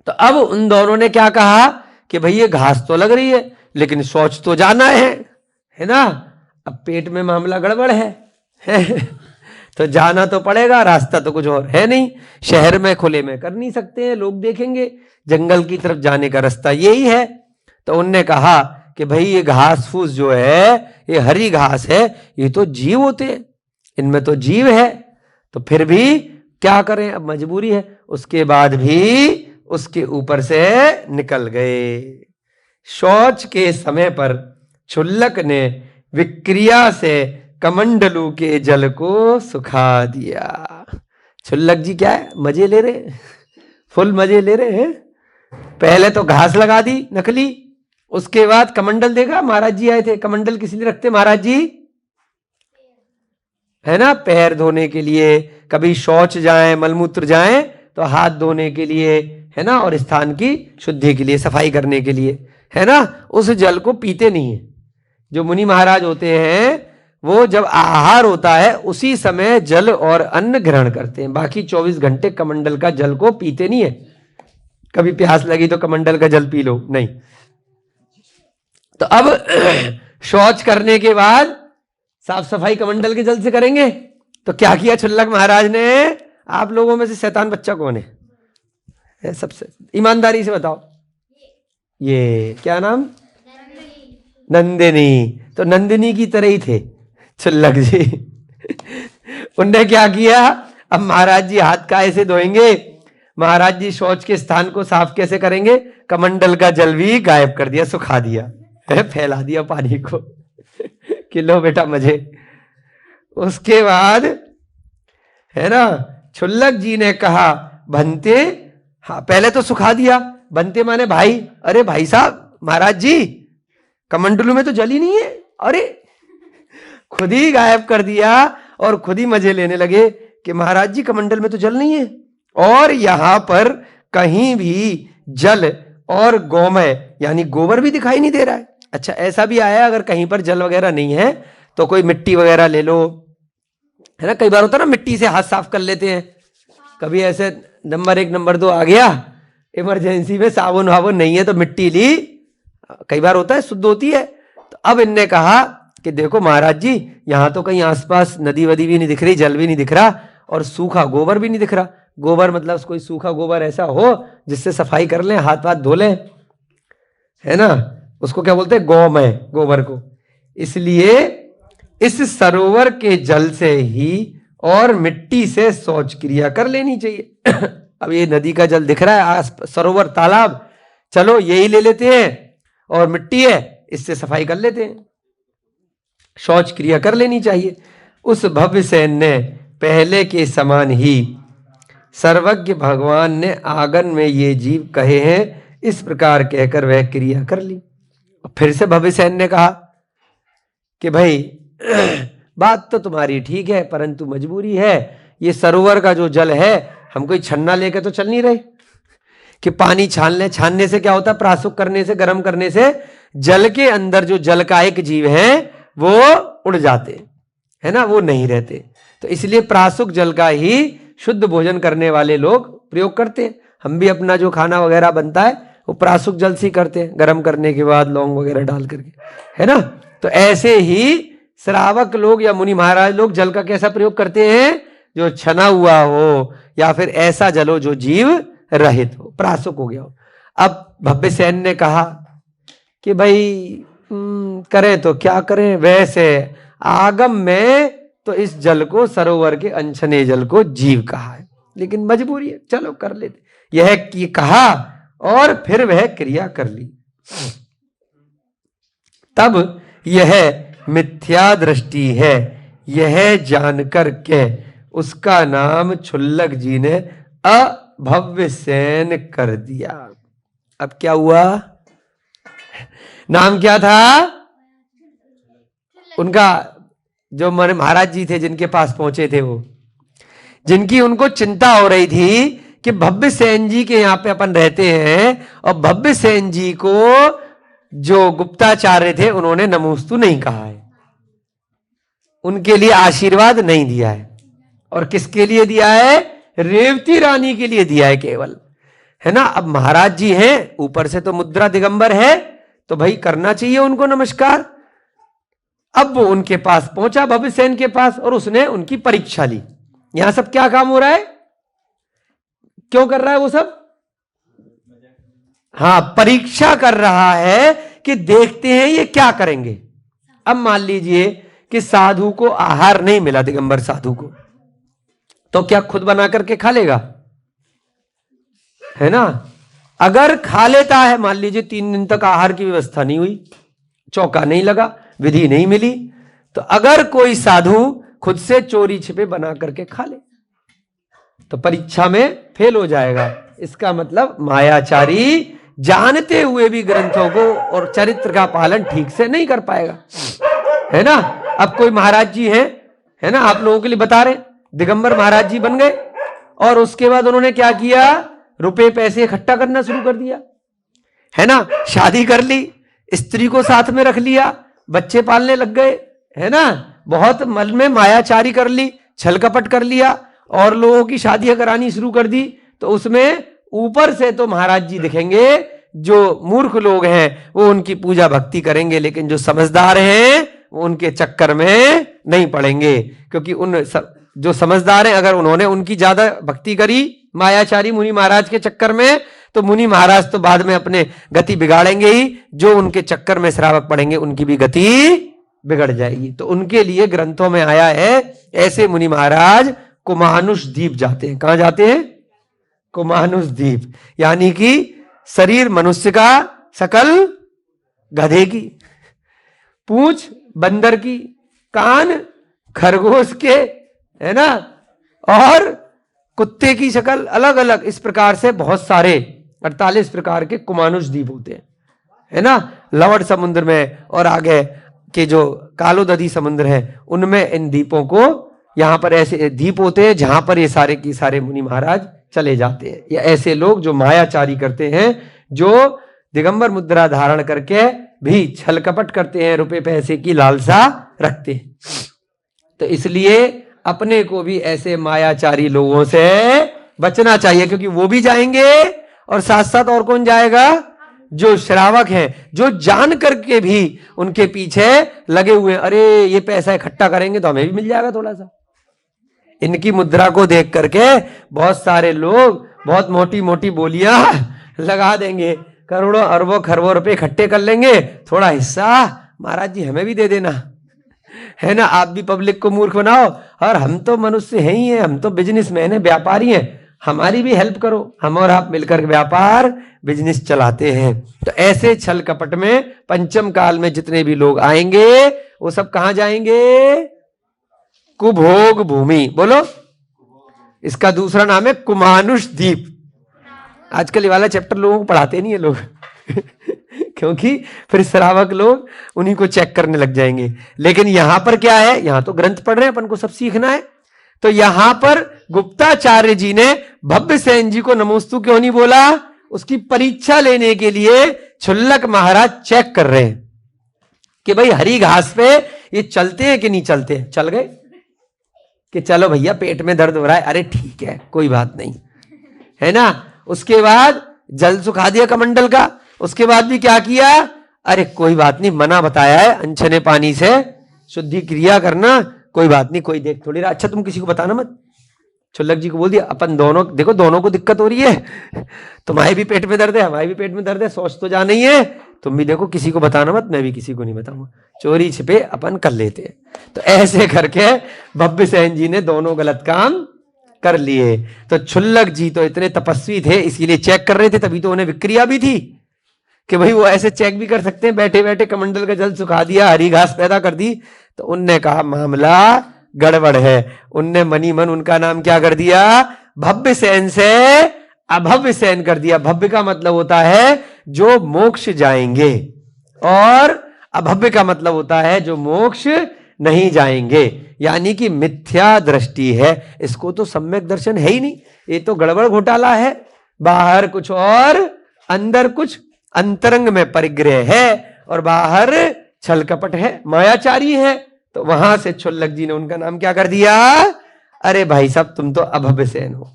तो अब उन दोनों ने क्या कहा कि भाई ये घास तो लग रही है लेकिन शौच तो जाना है ना। अब पेट में मामला गड़बड़ है तो जाना तो पड़ेगा, रास्ता तो कुछ और है नहीं। शहर में खुले में कर नहीं सकते हैं, लोग देखेंगे। जंगल की तरफ जाने का रास्ता यही है। तो उनने कहा कि भाई ये घास फूस जो है, ये हरी घास है, ये तो जीव होते हैं, इनमें तो जीव है, तो फिर भी क्या करें, अब मजबूरी है। उसके बाद भी उसके ऊपर से निकल गए। शौच के समय पर क्षुल्लक ने विक्रिया से कमंडलू के जल को सुखा दिया। क्षुल्लक जी क्या है, मजे ले रहे, फुल मजे ले रहे हैं। पहले तो घास लगा दी नकली, उसके बाद कमंडल देखा, महाराज जी आए थे। कमंडल किस लिए रखते महाराज जी, है ना, पैर धोने के लिए, कभी शौच जाए मलमूत्र जाए तो हाथ धोने के लिए, है ना, और स्थान की शुद्धि के लिए, सफाई करने के लिए, है ना। उस जल को पीते नहीं है। जो मुनि महाराज होते हैं वो जब आहार होता है उसी समय जल और अन्न ग्रहण करते हैं, बाकी 24 घंटे कमंडल का जल को पीते नहीं है। कभी प्यास लगी तो कमंडल का जल पी लो, नहीं। तो अब शौच करने के बाद साफ सफाई कमंडल के जल से करेंगे। तो क्या किया क्षुल्लक महाराज ने, आप लोगों में से शैतान बच्चा कौन है सबसे ईमानदारी से बताओ, ये क्या नाम, नंदिनी। तो नंदिनी की तरह ही थे क्षुल्लक जी उनने क्या किया, अब महाराज जी हाथ काहे से धोएंगे, महाराज जी शौच के स्थान को साफ कैसे करेंगे, कमंडल का जल भी गायब कर दिया, सुखा दिया, फैला दिया पानी को कि लो बेटा मजे। उसके बाद है ना, क्षुल्लक जी ने कहा भंते, हाँ पहले तो सुखा दिया, भंते माने भाई, अरे भाई साहब महाराज जी कमंडलू में तो जल ही नहीं है, अरे खुद ही गायब कर दिया और खुद ही मजे लेने लगे कि महाराज जी कमंडल में तो जल नहीं है और यहां पर कहीं भी जल और गोमय यानी गोबर भी दिखाई नहीं दे रहा है। अच्छा ऐसा भी आया अगर कहीं पर जल वगैरह नहीं है तो कोई मिट्टी वगैरह ले लो, है ना, कई बार होता है ना मिट्टी से हाथ साफ कर लेते हैं। कभी ऐसे नंबर 1 नंबर 2 आ गया, इमरजेंसी में साबुन वाबुन नहीं है तो मिट्टी ली, कई बार होता है, शुद्ध होती है। तो अब इनने कहा कि देखो महाराज जी यहां तो कहीं आसपास नदी वदी भी नहीं दिख रही, जल भी नहीं दिख रहा और सूखा गोबर भी नहीं दिख रहा। गोबर मतलब कोई सूखा गोबर ऐसा हो जिससे सफाई कर लें, हाथ वाथ धो लें, है ना, उसको क्या बोलते हैं, गौमय, गोबर को। इसलिए इस सरोवर के जल से ही और मिट्टी से शौच क्रिया कर लेनी चाहिए अब ये नदी का जल दिख रहा है, सरोवर तालाब, चलो यही ले लेते हैं और मिट्टी है इससे सफाई कर लेते हैं, शौच क्रिया कर लेनी चाहिए। उस भव्य सेन ने पहले के समान ही सर्वज्ञ भगवान ने आंगन में ये जीव कहे हैं, इस प्रकार कहकर वह क्रिया कर ली। फिर से भव्य सेन ने कहा कि भाई बात तो तुम्हारी ठीक है परंतु मजबूरी है, ये सरोवर का जो जल है हम कोई छन्ना लेके तो चल नहीं रहे कि पानी छान ले। छानने से क्या होता है, प्रासुक करने से, गर्म करने से जल के अंदर जो जलकायिक जीव हैं वो उड़ जाते, है ना, वो नहीं रहते। तो इसलिए प्रासुक जल का ही शुद्ध भोजन करने वाले लोग प्रयोग करते हैं। हम भी अपना जो खाना वगैरह बनता है वो प्रासुक जल से करते हैं, गर्म करने के बाद लौंग वगैरह डाल करके, है ना। तो ऐसे ही श्रावक लोग या मुनि महाराज लोग जल का कैसा प्रयोग करते हैं, जो छना हुआ हो या फिर ऐसा जल हो जो जीव रहित हो, प्रासुक हो गया हो। अब भव्य सेन ने कहा कि भाई करें तो क्या करें, वैसे आगम में तो इस जल को, सरोवर के अनछने जल को जीव कहा है, लेकिन मजबूरी है, चलो कर लेते। यह की कहा और फिर वह क्रिया कर ली। तब यह मिथ्या दृष्टि है, यह जानकर के उसका नाम क्षुल्लक जी ने अभव्य सेन कर दिया। अब क्या हुआ, नाम क्या था उनका, जो महाराज जी थे जिनके पास पहुंचे थे, वो जिनकी उनको चिंता हो रही थी कि भव्य सेन जी के यहां पे अपन रहते हैं और भव्य सेन जी को जो गुप्ताचार्य थे उन्होंने नमोस्तु नहीं कहा है, उनके लिए आशीर्वाद नहीं दिया है। और किसके लिए दिया है, रेवती रानी के लिए दिया है केवल। है ना। अब महाराज जी हैं, ऊपर से तो मुद्रा दिगंबर है, तो भाई करना चाहिए उनको नमस्कार। अब वो उनके पास पहुंचा, भव्यसेन के पास, और उसने उनकी परीक्षा ली। यहां सब क्या काम हो रहा है, क्यों कर रहा है वो सब? हाँ, परीक्षा कर रहा है कि देखते हैं ये क्या करेंगे। अब मान लीजिए कि साधु को आहार नहीं मिला, दिगंबर साधु को, तो क्या खुद बना करके खा लेगा? है ना। अगर खा लेता है, मान लीजिए 3 दिन तक आहार की व्यवस्था नहीं हुई, चौका नहीं लगा, विधि नहीं मिली, तो अगर कोई साधु खुद से चोरी छिपे बना करके खा ले तो परीक्षा में फेल हो जाएगा। इसका मतलब मायाचारी जानते हुए भी ग्रंथों को और चरित्र का पालन ठीक से नहीं कर पाएगा, है ना। अब कोई महाराज जी हैं, है ना, आप लोगों के लिए बता रहे, दिगंबर महाराज जी बन गए, और उसके बाद उन्होंने क्या किया, रुपए पैसे इकट्ठा करना शुरू कर दिया, है ना, शादी कर ली, स्त्री को साथ में रख लिया, बच्चे पालने लग गए, है ना, बहुत मन में मायाचारी कर ली, छल कपट कर लिया, और लोगों की शादियां करानी शुरू कर दी। तो उसमें ऊपर से तो महाराज जी दिखेंगे, जो मूर्ख लोग हैं वो उनकी पूजा भक्ति करेंगे, लेकिन जो समझदार हैं वो उनके चक्कर में नहीं पड़ेंगे, क्योंकि जो समझदार हैं, अगर उन्होंने उनकी ज्यादा भक्ति करी मायाचारी मुनि महाराज के चक्कर में, तो मुनि महाराज तो बाद में अपने गति बिगाड़ेंगे ही, जो उनके चक्कर में श्रावक पड़ेंगे उनकी भी गति बिगड़ जाएगी। तो उनके लिए ग्रंथों में आया है, ऐसे मुनि महाराज कुमानुष द्वीप जाते हैं। कहां जाते हैं? कुमानुष द्वीप, यानी कि शरीर मनुष्य का, शकल गधे की, पूंछ बंदर की, कान खरगोश के, है ना, और कुत्ते की शक्ल अलग अलग, इस प्रकार से बहुत सारे 48 प्रकार के कुमानुष द्वीप होते हैं, है ना। लवण समुद्र में और आगे के जो कालोदधी समुद्र है उनमें इन द्वीपों को, यहां पर ऐसे द्वीप होते हैं जहां पर ये सारे की सारे मुनि महाराज चले जाते हैं। या ऐसे लोग जो मायाचारी करते हैं, जो दिगंबर मुद्रा धारण करके भी छल कपट करते हैं, रुपए पैसे की लालसा रखते हैं। तो इसलिए अपने को भी ऐसे मायाचारी लोगों से बचना चाहिए, क्योंकि वो भी जाएंगे और साथ साथ और कौन जाएगा? जो श्रावक हैं, जो जान करके भी उनके पीछे लगे हुए, अरे ये पैसा इकट्ठा करेंगे तो हमें भी मिल जाएगा थोड़ा सा। इनकी मुद्रा को देख करके बहुत सारे लोग बहुत मोटी मोटी बोलियां लगा देंगे, करोड़ों अरबों खरबों रुपए इकट्ठे कर लेंगे, थोड़ा हिस्सा महाराज जी हमें भी दे देना, है ना। आप भी पब्लिक को मूर्ख बनाओ, और हम तो मनुष्य हैं ही हैं, हम तो बिजनेसमैन हैं, व्यापारी हैं, हमारी भी हेल्प करो, हम और आप मिलकर व्यापार बिजनेस चलाते हैं। तो ऐसे छल कपट में पंचम काल में जितने भी लोग आएंगे वो सब कहां जाएंगे? कुभोग भूमि। बोलो, इसका दूसरा नाम है कुमानुष द्वीप। आजकल ये वाला चैप्टर लोगों को पढ़ाते नहीं है लोग क्योंकि फिर श्रावक लोग उन्हीं को चेक करने लग जाएंगे। लेकिन यहां पर क्या है, यहां तो ग्रंथ पढ़ रहे हैं, अपन को सब सीखना है। तो यहां पर गुप्ताचार्य जी ने भव्यसेन जी को नमोस्तु क्यों नहीं बोला? उसकी परीक्षा लेने के लिए क्षुल्लक महाराज चेक कर रहे हैं कि भाई हरी घास पे ये चलते हैं कि नहीं चलते हैं। चल गए कि चलो भैया पेट में दर्द हो रहा है, अरे ठीक है कोई बात नहीं, है ना। उसके बाद जल सुखा दिया कमंडल का, उसके बाद भी क्या किया, अरे कोई बात नहीं, मना बताया है अनछने पानी से शुद्धि क्रिया करना, कोई बात नहीं, कोई देख थोड़ी रहा। अच्छा तुम किसी को बताना मत। क्षुल्लक जी को बोल दिया, अपन दोनों देखो, दोनों को दिक्कत हो रही है, तुम्हारे भी पेट में दर्द है, हमारे भी पेट में दर्द है, सोच तो जा नहीं है, तुम भी देखो, किसी को बताना मत, मैं भी किसी को नहीं बताऊंगा, चोरी छिपे अपन कर लेते हैं। तो ऐसे करके भव्यसेन जी ने दोनों गलत काम कर लिए। तो क्षुल्लक जी तो इतने तपस्वी थे, इसीलिए चेक कर रहे थे, तभी तो उन्हें विक्रिया भी थी कि भाई वो ऐसे चेक भी कर सकते हैं, बैठे बैठे कमंडल का जल सुखा दिया, हरी घास पैदा कर दी। तो उनने कहा मामला गड़बड़ है, उनने मनी मन उनका नाम क्या कर दिया, भव्यसेन से अभव्यसेन कर दिया। भव्य का मतलब होता है जो मोक्ष जाएंगे, और अभव्य का मतलब होता है जो मोक्ष नहीं जाएंगे, यानी कि मिथ्या दृष्टि है। इसको तो सम्यक दर्शन है ही नहीं, ये तो गड़बड़ घोटाला है, बाहर कुछ और अंदर कुछ, अंतरंग में परिग्रह है और बाहर छल कपट है, मायाचारी है। तो वहां से क्षुल्लक जी ने उनका नाम क्या कर दिया, अरे भाई साहब तुम तो अभव्यसेन हो।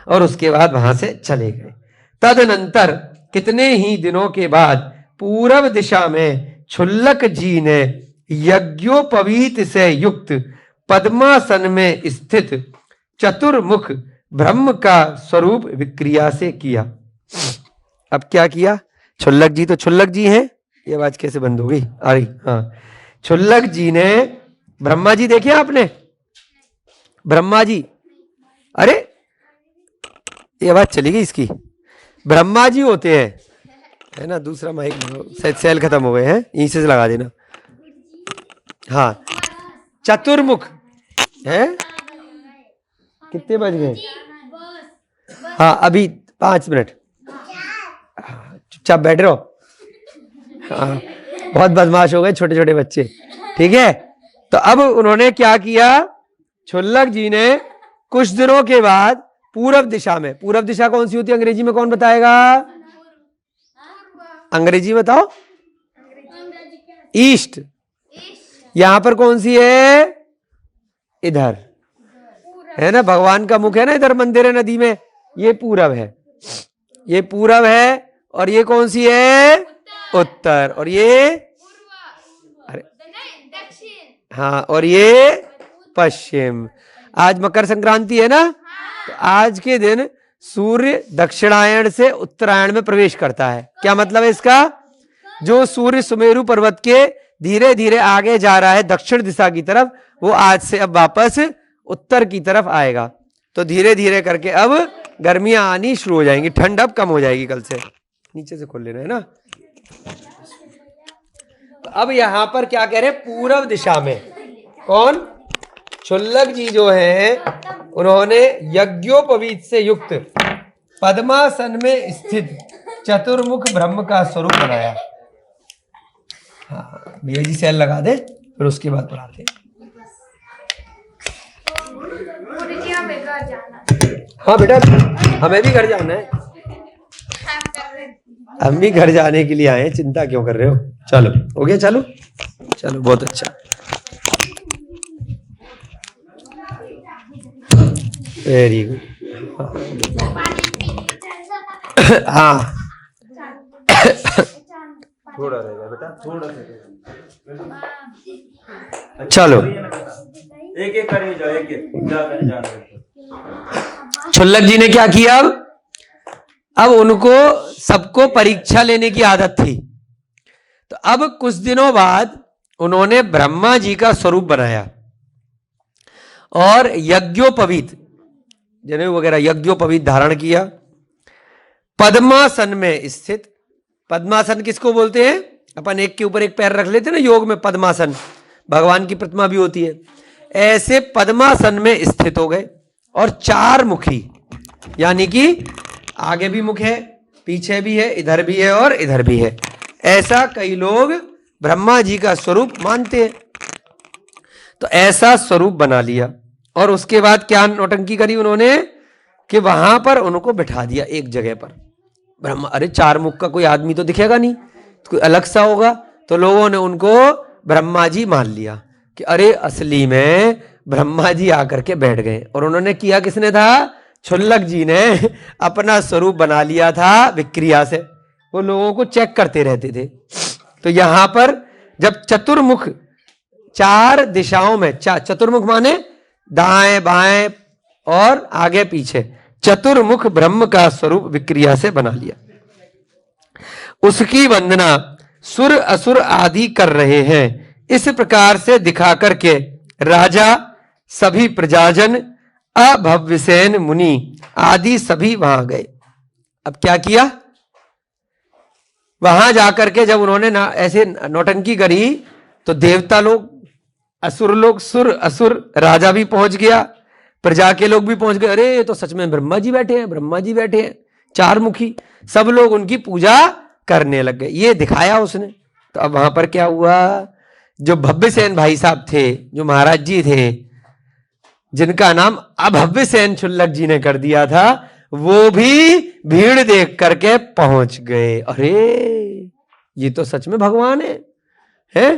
और उसके बाद वहां से चले गए। तदनंतर कितने ही दिनों के बाद पूर्व दिशा में क्षुल्लक जी ने यज्ञोपवीत से युक्त पद्मासन में स्थित चतुर्मुख ब्रह्म का स्वरूप विक्रिया से किया। अब क्या किया? क्षुल्लक जी तो क्षुल्लक जी हैं, ये आवाज कैसे बंद हो गई? आ रही? हाँ, क्षुल्लक जी ने, ब्रह्मा जी देखे आपने? ब्रह्मा जी, अरे ये आवाज चली गई इसकी। ब्रह्मा जी होते हैं, है ना? दूसरा माइक शायद सेल खत्म हो गए हैं, यहीं से लगा देना। हाँ, चतुर्मुख है। कितने बज गए? हाँ, अभी 5 मिनट। चुपचाप बैठ रहो। हाँ, बहुत बदमाश हो गए छोटे छोटे बच्चे, ठीक है? तो अब उन्होंने क्या किया? क्षुल्लक जी ने कुछ दिनों के बाद पूर्व दिशा में, पूर्व दिशा कौन सी होती है अंग्रेजी में? कौन बताएगा? अंग्रेजी बताओ। ईस्ट। यहां पर कौन सी है? इधर है ना, भगवान का मुख है ना, इधर मंदिर है नदी में, ये पूरब है, ये पूरब है। और ये कौन सी है? उत्तर। और ये, अरे हाँ, और ये पश्चिम। आज मकर संक्रांति है ना, तो आज के दिन सूर्य दक्षिणायन से उत्तरायण में प्रवेश करता है। क्या मतलब है इसका? जो सूर्य सुमेरु पर्वत के धीरे धीरे आगे जा रहा है दक्षिण दिशा की तरफ, वो आज से अब वापस उत्तर की तरफ आएगा। तो धीरे धीरे करके अब गर्मियां आनी शुरू हो जाएंगी, ठंड अब कम हो जाएगी कल से। नीचे से खोल लेना है ना। तो अब यहां पर क्या कह रहे हैं? पूर्व दिशा में कौन? क्षुल्लक जी जो हैं, उन्होंने यज्ञोपवीत से युक्त पद्मासन में स्थित चतुर्मुख ब्रह्म का स्वरूप बनाया। हाँ, भैया जी सेल लगा दे, फिर उसके बाद पढ़ाते। हाँ बेटा, हमें भी घर जाना है, हम भी घर जाने के लिए आए, चिंता क्यों कर रहे हो? चलो, हो गया? चलो चलो, बहुत अच्छा, वेरी गुड। हाँ थोड़ा रहेगा बेटा, थोड़ा सा। चलो, एक एक करिए जाओ, एक एक। क्षुल्लक जी ने क्या किया? अब उनको सबको परीक्षा लेने की आदत थी, तो अब कुछ दिनों बाद उन्होंने ब्रह्मा जी का स्वरूप बनाया और यज्ञोपवीत, जनेऊ वगैरह यज्ञोपवीत धारण किया। पद्मासन में स्थित, पद्मासन किसको बोलते हैं? अपन एक के ऊपर एक पैर रख लेते हैं ना योग में, पद्मासन। भगवान की प्रतिमा भी होती है, ऐसे पद्मासन में स्थित हो गए। और 4 मुखी, यानी कि आगे भी मुख है, पीछे भी है, इधर भी है और इधर भी है, ऐसा कई लोग ब्रह्मा जी का स्वरूप मानते हैं। तो ऐसा स्वरूप बना लिया और उसके बाद क्या नौटंकी करी उन्होंने कि वहां पर उनको बिठा दिया एक जगह पर। ब्रह्मा, अरे 4 मुख का कोई आदमी तो दिखेगा नहीं, तो कोई अलग सा होगा, तो लोगों ने उनको ब्रह्मा जी मान लिया कि अरे असली में ब्रह्मा जी आकर के बैठ गए। और उन्होंने किया किसने था? क्षुल्लक जी ने अपना स्वरूप बना लिया था विक्रिया से। वो लोगों को चेक करते रहते थे। तो यहां पर जब चतुर्मुख, 4 दिशाओं में, चतुर्मुख माने दाएं बाएं और आगे पीछे, चतुर्मुख ब्रह्म का स्वरूप विक्रिया से बना लिया। उसकी वंदना सुर असुर आदि कर रहे हैं। इस प्रकार से दिखा करके राजा, सभी प्रजाजन, अभव्यसेन मुनि आदि सभी वहां गए। अब क्या किया? वहां जाकर के जब उन्होंने ऐसे नौटंकी करी तो देवता लोग, असुर लोग, सुर असुर, राजा भी पहुंच गया, प्रजा के लोग भी पहुंच गए। अरे ये तो सच में ब्रह्मा जी बैठे हैं, ब्रह्मा जी बैठे हैं, 4 मुखी। सब लोग उनकी पूजा करने लग गए, ये दिखाया उसने। तो अब वहां पर क्या हुआ? जो भव्यसेन भाई साहब थे, जो महाराज जी थे, जिनका नाम अभव्यसेन क्षुल्लक जी ने कर दिया था, वो भी भीड़ देख करके पहुंच गए। अरे ये तो सच में भगवान है?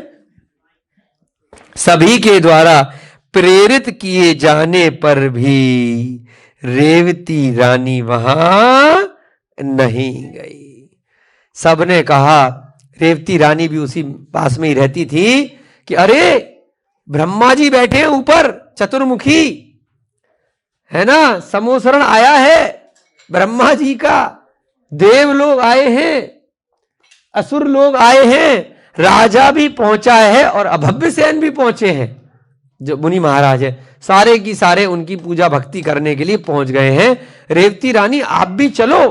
सभी के द्वारा प्रेरित किए जाने पर भी रेवती रानी वहां नहीं गई। सबने कहा, रेवती रानी भी उसी पास में ही रहती थी, कि अरे ब्रह्मा जी बैठे हैं ऊपर चतुर्मुखी, है ना, समोसरण आया है ब्रह्मा जी का, देव लोग आए हैं, असुर लोग आए हैं, राजा भी पहुंचा है और अभव्य सेन भी पहुंचे हैं, जो मुनि महाराज है, सारे की सारे उनकी पूजा भक्ति करने के लिए पहुंच गए हैं। रेवती रानी आप भी चलो।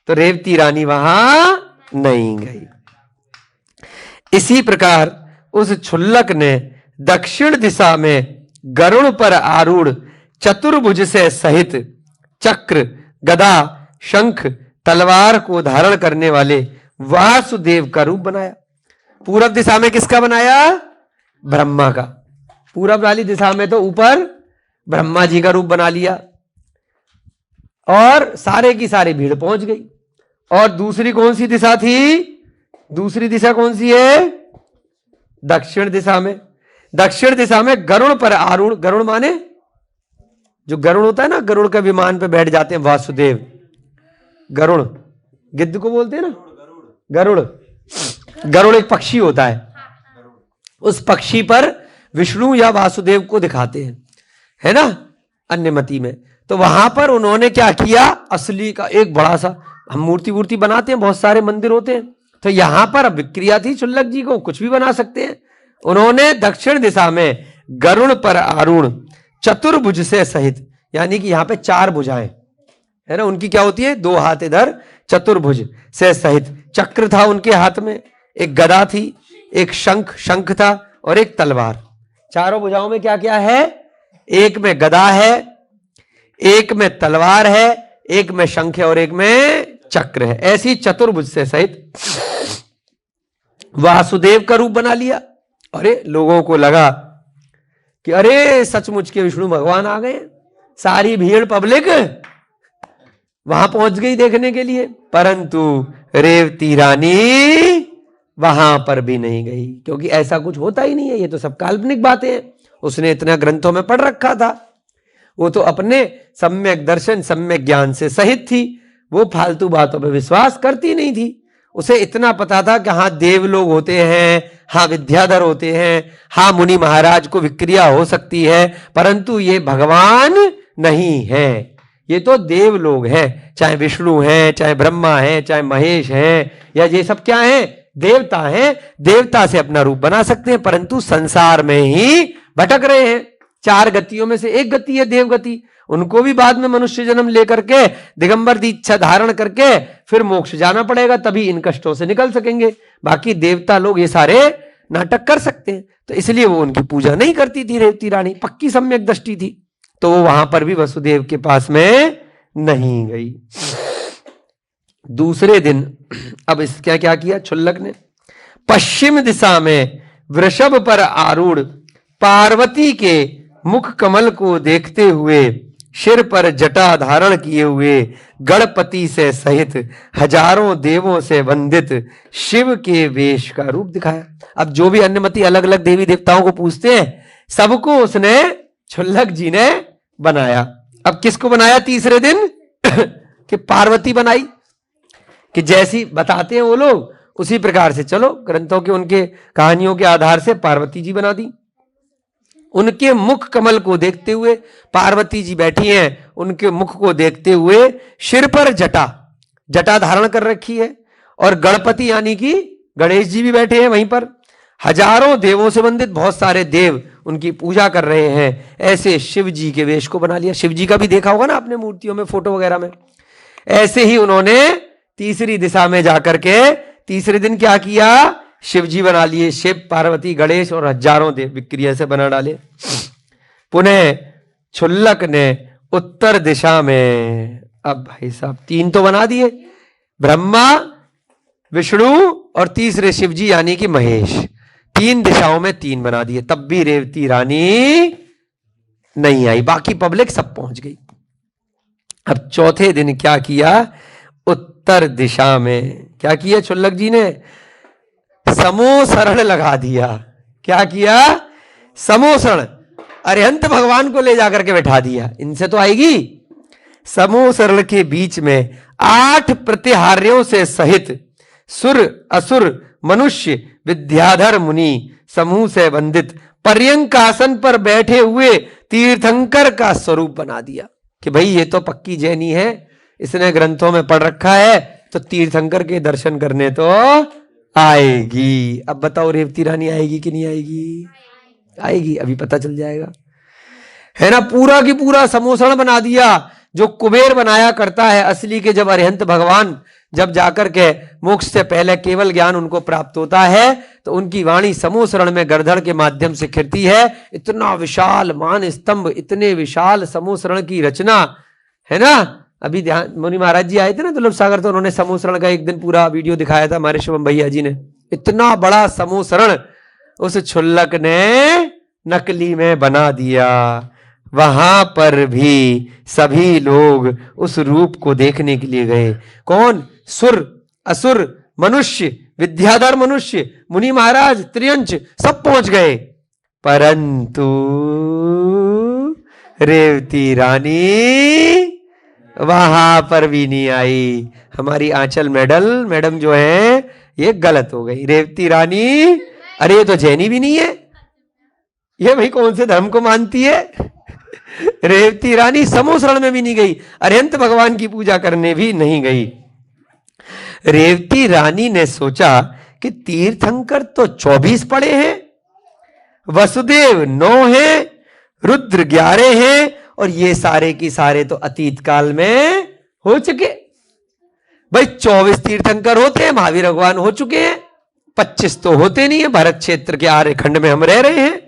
तो रेवती रानी वहां नहीं गई। इसी प्रकार उस क्षुल्लक ने दक्षिण दिशा में गरुड़ पर आरूढ़ चतुर्भुज से सहित चक्र, गदा, शंख, तलवार को धारण करने वाले वासुदेव का रूप बनाया। पूरब दिशा में किसका बनाया? ब्रह्मा का। पूरब वाली दिशा में तो ऊपर ब्रह्मा जी का रूप बना लिया और सारे की सारी भीड़ पहुंच गई। और दूसरी कौन सी दिशा थी? दूसरी दिशा कौन सी है? दक्षिण दिशा में। दक्षिण दिशा में गरुड़ पर आरूढ़, गरुड़ माने जो गरुड़ होता है ना, गरुड़ के विमान पे बैठ जाते हैं वासुदेव। गरुड़ गिद्ध को बोलते हैं ना, गरुड़। गरुड़ एक पक्षी होता है, उस पक्षी पर विष्णु या वासुदेव को दिखाते हैं, है ना, अन्यमति में। तो वहां पर उन्होंने क्या किया, असली का एक बड़ा सा, हम मूर्ति वूर्ति बनाते हैं, बहुत सारे मंदिर होते हैं, तो यहां पर अब विक्रिया थी क्षुल्लक जी को, कुछ भी बना सकते हैं। उन्होंने दक्षिण दिशा में गरुड़ पर आरूढ़ चतुर्भुज से सहित, यानी कि यहां पे चार भुजाएं है ना, उनकी क्या होती है, दो हाथ इधर, चतुर्भुज से सहित चक्र था उनके हाथ में, एक गदा थी, एक शंख था और एक तलवार। चारों भुजाओं में क्या क्या है? एक में गदा है, एक में तलवार है, एक में शंख है और एक में चक्र है। ऐसी चतुर्भुज से सहित वासुदेव का रूप बना लिया। अरे लोगों को लगा कि अरे सचमुच के विष्णु भगवान आ गए। सारी भीड़ पब्लिक वहां पहुंच गई देखने के लिए, परंतु रेवती रानी वहां पर भी नहीं गई, क्योंकि ऐसा कुछ होता ही नहीं है, ये तो सब काल्पनिक बातें हैं। उसने इतना ग्रंथों में पढ़ रखा था, वो तो अपने सम्यक दर्शन, सम्यक ज्ञान से सहित थी, वो फालतू बातों पर विश्वास करती नहीं थी। उसे इतना पता था कि हाँ देव लोग होते हैं, हाँ विद्याधर होते हैं, हाँ मुनि महाराज को विक्रिया हो सकती है, परंतु ये भगवान नहीं है, ये तो देव लोग हैं, चाहे विष्णु हैं, चाहे ब्रह्मा हैं, चाहे महेश हैं, या ये सब क्या हैं, देवता हैं। देवता से अपना रूप बना सकते हैं, परंतु संसार में ही भटक रहे हैं। चार गतियों में से एक गति है देव गति, उनको भी बाद में मनुष्य जन्म लेकर के दिगंबर दीक्षा धारण करके फिर मोक्ष जाना पड़ेगा, तभी इन कष्टों से निकल सकेंगे। बाकी देवता लोग ये सारे नाटक कर सकते हैं, तो इसलिए वो उनकी पूजा नहीं करती थी। रेवती रानी पक्की सम्यक दृष्टि थी, तो वो वहां पर भी वसुदेव के पास में नहीं गई। दूसरे दिन अब इस क्या क्या किया क्षुल्लक ने, पश्चिम दिशा में वृषभ पर आरूढ़ पार्वती के मुख कमल को देखते हुए, सिर पर जटा धारण किए हुए, गणपति से सहित हजारों देवों से वंदित शिव के वेश का रूप दिखाया। अब जो भी अन्यमति अलग अलग देवी देवताओं को पूछते हैं, सबको उसने क्षुल्लक जी ने बनाया। अब किसको बनाया तीसरे दिन? कि पार्वती बनाई, कि जैसी बताते हैं वो लोग उसी प्रकार से चलो, ग्रंथों के उनके कहानियों के आधार से पार्वती जी बना दी। उनके मुख कमल को देखते हुए, पार्वती जी बैठी हैं, उनके मुख को देखते हुए सिर पर जटा धारण कर रखी है, और गणपति यानी कि गणेश जी भी बैठे हैं वहीं पर, हजारों देवों से वंदित बहुत सारे देव उनकी पूजा कर रहे हैं। ऐसे शिव जी के वेश को बना लिया। शिव जी का भी देखा होगा ना आपने मूर्तियों में, फोटो वगैरह में। ऐसे ही उन्होंने तीसरी दिशा में जाकर के तीसरे दिन क्या किया, शिव जी बना लिए, शिव, पार्वती, गणेश और हजारों देव विक्रिया से बना डाले। पुनः क्षुल्लक ने उत्तर दिशा में, अब भाई साहब तीन तो बना दिए, ब्रह्मा, विष्णु और तीसरे शिव जी यानी कि महेश, तीन दिशाओं में तीन बना दिए। तब भी रेवती रानी नहीं आई, बाकी पब्लिक सब पहुंच गई। अब चौथे दिन क्या किया, उत्तर दिशा में क्या किया क्षुल्लक जी ने, समोसरण लगा दिया। क्या किया? समोसरण। अरिहंत भगवान को ले जाकर के बैठा दिया, इनसे तो आएगी। समूह सरल के बीच में 8 प्रतिहार्यों से सहित सुर असुर मनुष्य विद्याधर मुनि समूह से वंदित पर्यंक आसन पर बैठे हुए तीर्थंकर का स्वरूप बना दिया कि भाई ये तो पक्की जैनी है, इसने ग्रंथों में पढ़ रखा है, तो तीर्थंकर के दर्शन करने तो आएगी। अब बताओ रेवती रानी आएगी कि नहीं आएगी? आएगी, अभी पता चल जाएगा, है ना। पूरा की पूरा समोसण बना दिया जो कुबेर बनाया करता है असली के। जब अरिहंत भगवान जब जाकर के मोक्ष से पहले केवल ज्ञान उनको प्राप्त होता है तो उनकी वाणी समूह में गर्धड़ के माध्यम से खिरती है। इतना विशाल मान स्तंभ, इतने विशाल समूह की रचना, है ना। अभी ध्यान मुनि महाराज जी आए थे ना दुर्लभ सागर, तो उन्होंने समूह का एक दिन पूरा वीडियो दिखाया था हमारे शुभम भैया जी ने। इतना बड़ा समूह उस क्षुल्लक ने नकली में बना दिया। वहां पर भी सभी लोग उस रूप को देखने के लिए गए। कौन? सुर असुर मनुष्य विद्याधर मनुष्य मुनि महाराज त्रियंच सब पहुंच गए, परंतु रेवती रानी वहां पर भी नहीं आई। हमारी आंचल मैडम जो है ये गलत हो गई। रेवती रानी, अरे ये तो जैनी भी नहीं है, ये भाई कौन से धर्म को मानती है? रेवती रानी समूह में भी नहीं गई, अरिहंत भगवान की पूजा करने भी नहीं गई। रेवती रानी ने सोचा कि तीर्थंकर तो 24 पड़े हैं, वसुदेव 9 हैं, रुद्र 11 हैं, और ये सारे की सारे तो अतीत काल में हो चुके। भाई 24 तीर्थंकर होते हैं, महावीर भगवान हो चुके हैं, 25 तो होते नहीं है, भारत क्षेत्र के आर्य खंड में हम रह रहे हैं,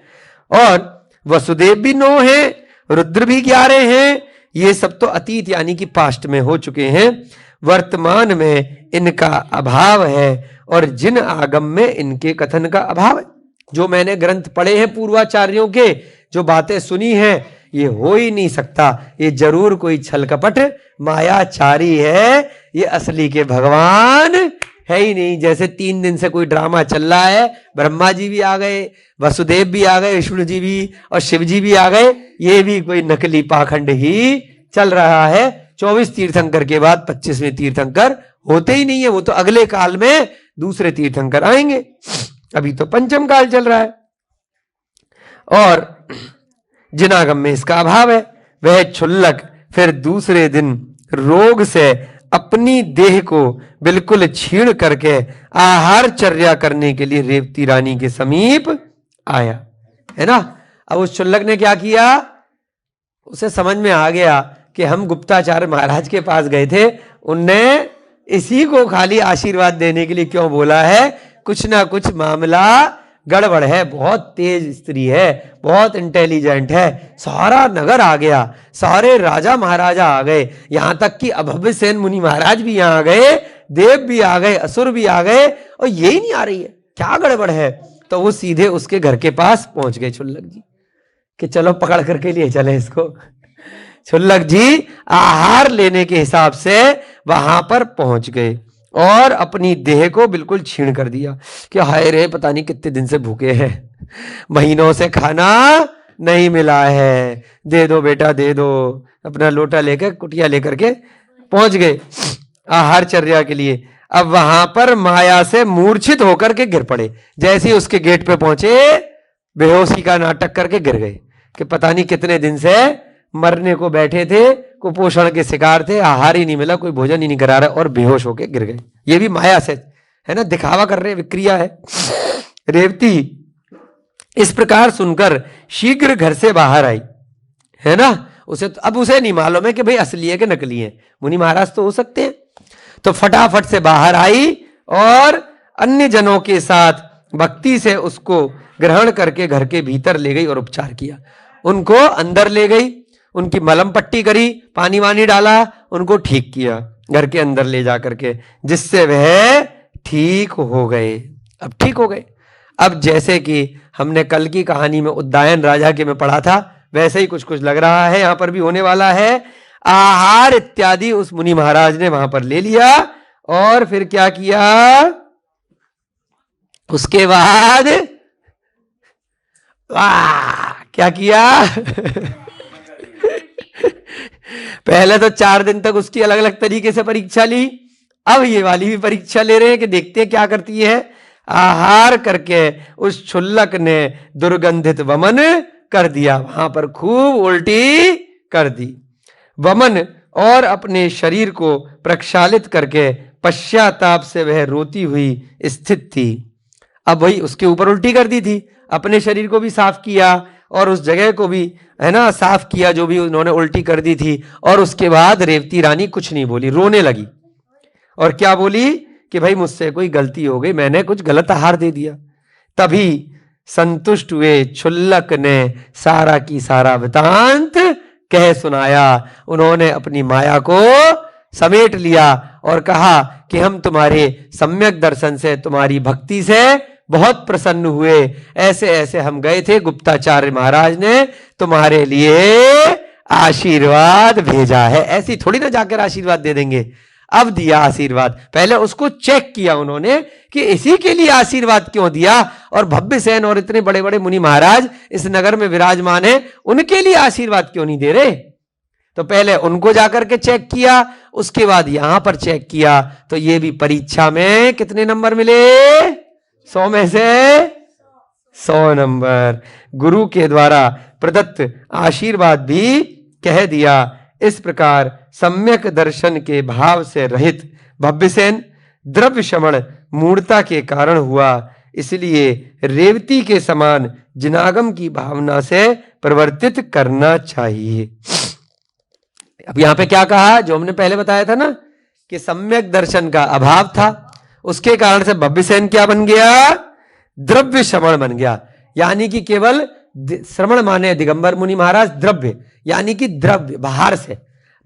और वसुदेव भी 9 हैं, रुद्र भी 11 हैं, ये सब तो अतीत यानी कि पास्ट में हो चुके हैं। वर्तमान में इनका अभाव है, और जिन आगम में इनके कथन का अभाव है। जो मैंने ग्रंथ पढ़े हैं पूर्वाचार्यों के, जो बातें सुनी हैं, ये हो ही नहीं सकता, ये जरूर कोई छल कपट मायाचारी है, ये असली के भगवान है ही नहीं। जैसे 3 दिन से कोई ड्रामा चल रहा है, ब्रह्मा जी भी आ गए, वसुदेव भी आ गए, विष्णु जी भी और शिव जी भी आ गए, ये भी कोई नकली पाखंड ही चल रहा है। 24 तीर्थंकर के बाद 25वें तीर्थंकर होते ही नहीं है, वो तो अगले काल में दूसरे तीर्थंकर आएंगे। अभी तो पंचम काल चल रहा है, और जिनागम में इसका अभाव है। वह क्षुल्लक फिर दूसरे दिन रोग से अपनी देह को बिल्कुल छीण करके आहार चर्या करने के लिए रेवती रानी के समीप आया, है ना। अब उस क्षुल्लक ने क्या किया, उसे समझ में आ गया कि हम गुप्ताचार्य महाराज के पास गए थे, उनने इसी को खाली आशीर्वाद देने के लिए क्यों बोला है, कुछ ना कुछ मामला गड़बड़ है। बहुत तेज स्त्री है, बहुत इंटेलिजेंट है। सारा नगर आ गया, सारे राजा महाराजा आ गए, यहां तक कि अभव्य सेन मुनि महाराज भी यहां आ गए, देव भी आ गए, असुर भी आ गए, और यही नहीं आ रही है, क्या गड़बड़ है। तो वो सीधे उसके घर के पास पहुंच गए क्षुल्लक जी, कि चलो पकड़ करके लिए चले इसको। क्षुल्लक जी आहार लेने के हिसाब से वहां पर पहुंच गए और अपनी देह को बिल्कुल छीण कर दिया कि हाय रे, पता नहीं कितने दिन से भूखे हैं, महीनों से खाना नहीं मिला है, दे दो बेटा दे दो। अपना लोटा लेकर कुटिया लेकर के पहुंच गए आहार चर्या के लिए। अब वहां पर माया से मूर्छित होकर के गिर पड़े। जैसे ही उसके गेट पे पहुंचे, बेहोशी का नाटक करके गिर गए कि पता नहीं कितने दिन से मरने को बैठे थे, कुपोषण के शिकार थे, आहार ही नहीं मिला, कोई भोजन ही नहीं करा रहा, और बेहोश होके गिर गए। ये भी माया से, है ना, दिखावा कर रहे, विक्रिया है। रेवती इस प्रकार सुनकर शीघ्र घर से बाहर आई, है ना। अब उसे नहीं मालूम है कि भाई असली है कि नकली है, मुनि महाराज तो हो सकते हैं। तो फटाफट से बाहर आई और अन्य जनों के साथ भक्ति से उसको ग्रहण करके घर के भीतर ले गई और उपचार किया। उनको अंदर ले गई, उनकी मलम पट्टी करी, पानी वानी डाला, उनको ठीक किया घर के अंदर ले जा करके, जिससे वह ठीक हो गए। अब ठीक हो गए। अब जैसे कि हमने कल की कहानी में उद्दायन राजा के में पढ़ा था, वैसे ही कुछ कुछ लग रहा है यहां पर भी होने वाला है। आहार इत्यादि उस मुनि महाराज ने वहां पर ले लिया, और फिर क्या किया, उसके बाद वाह क्या किया? पहले तो 4 दिन तक उसकी अलग अलग तरीके से परीक्षा ली, अब ये वाली भी परीक्षा ले रहे हैं कि देखते हैं क्या करती है। आहार करके उस क्षुल्लक ने दुर्गंधित वमन कर दिया, वहां पर खूब उल्टी कर दी। वमन और अपने शरीर को प्रक्षालित करके पश्चाताप से वह रोती हुई स्थित थी। अब वही उसके ऊपर उल्टी कर दी थी, अपने शरीर को भी साफ किया और उस जगह को भी, है ना, साफ किया जो भी उन्होंने उल्टी कर दी थी। और उसके बाद रेवती रानी कुछ नहीं बोली, रोने लगी। और क्या बोली कि भाई मुझसे कोई गलती हो गई, मैंने कुछ गलत आहार दे दिया। तभी संतुष्ट हुए क्षुल्लक ने सारा की सारा वृतांत कह सुनाया। उन्होंने अपनी माया को समेट लिया और कहा कि हम तुम्हारे सम्यक दर्शन से, तुम्हारी भक्ति से बहुत प्रसन्न हुए। ऐसे ऐसे हम गए थे, गुप्ताचार्य महाराज ने तुम्हारे लिए आशीर्वाद भेजा है। ऐसी थोड़ी ना जाकर आशीर्वाद दे देंगे। अब दिया आशीर्वाद, पहले उसको चेक किया उन्होंने कि इसी के लिए आशीर्वाद क्यों दिया, और भव्य सेन और इतने बड़े बड़े मुनि महाराज इस नगर में विराजमान है, उनके लिए आशीर्वाद क्यों नहीं दे रहे। तो पहले उनको जाकर के चेक किया, उसके बाद यहां पर चेक किया। तो ये भी परीक्षा में कितने नंबर मिले? 100 में से 100 नंबर। गुरु के द्वारा प्रदत्त आशीर्वाद भी कह दिया। इस प्रकार सम्यक दर्शन के भाव से रहित भव्यसेन द्रव्य श्रवण मूढ़ता के कारण हुआ, इसलिए रेवती के समान जिनागम की भावना से प्रवर्तित करना चाहिए। अब यहां पे क्या कहा, जो हमने पहले बताया था ना कि सम्यक दर्शन का अभाव था, उसके कारण से भव्यसेन क्या बन गया? द्रव्य श्रवण बन गया। यानी कि केवल श्रवण माने दिगंबर मुनि महाराज, द्रव्य यानी कि द्रव्य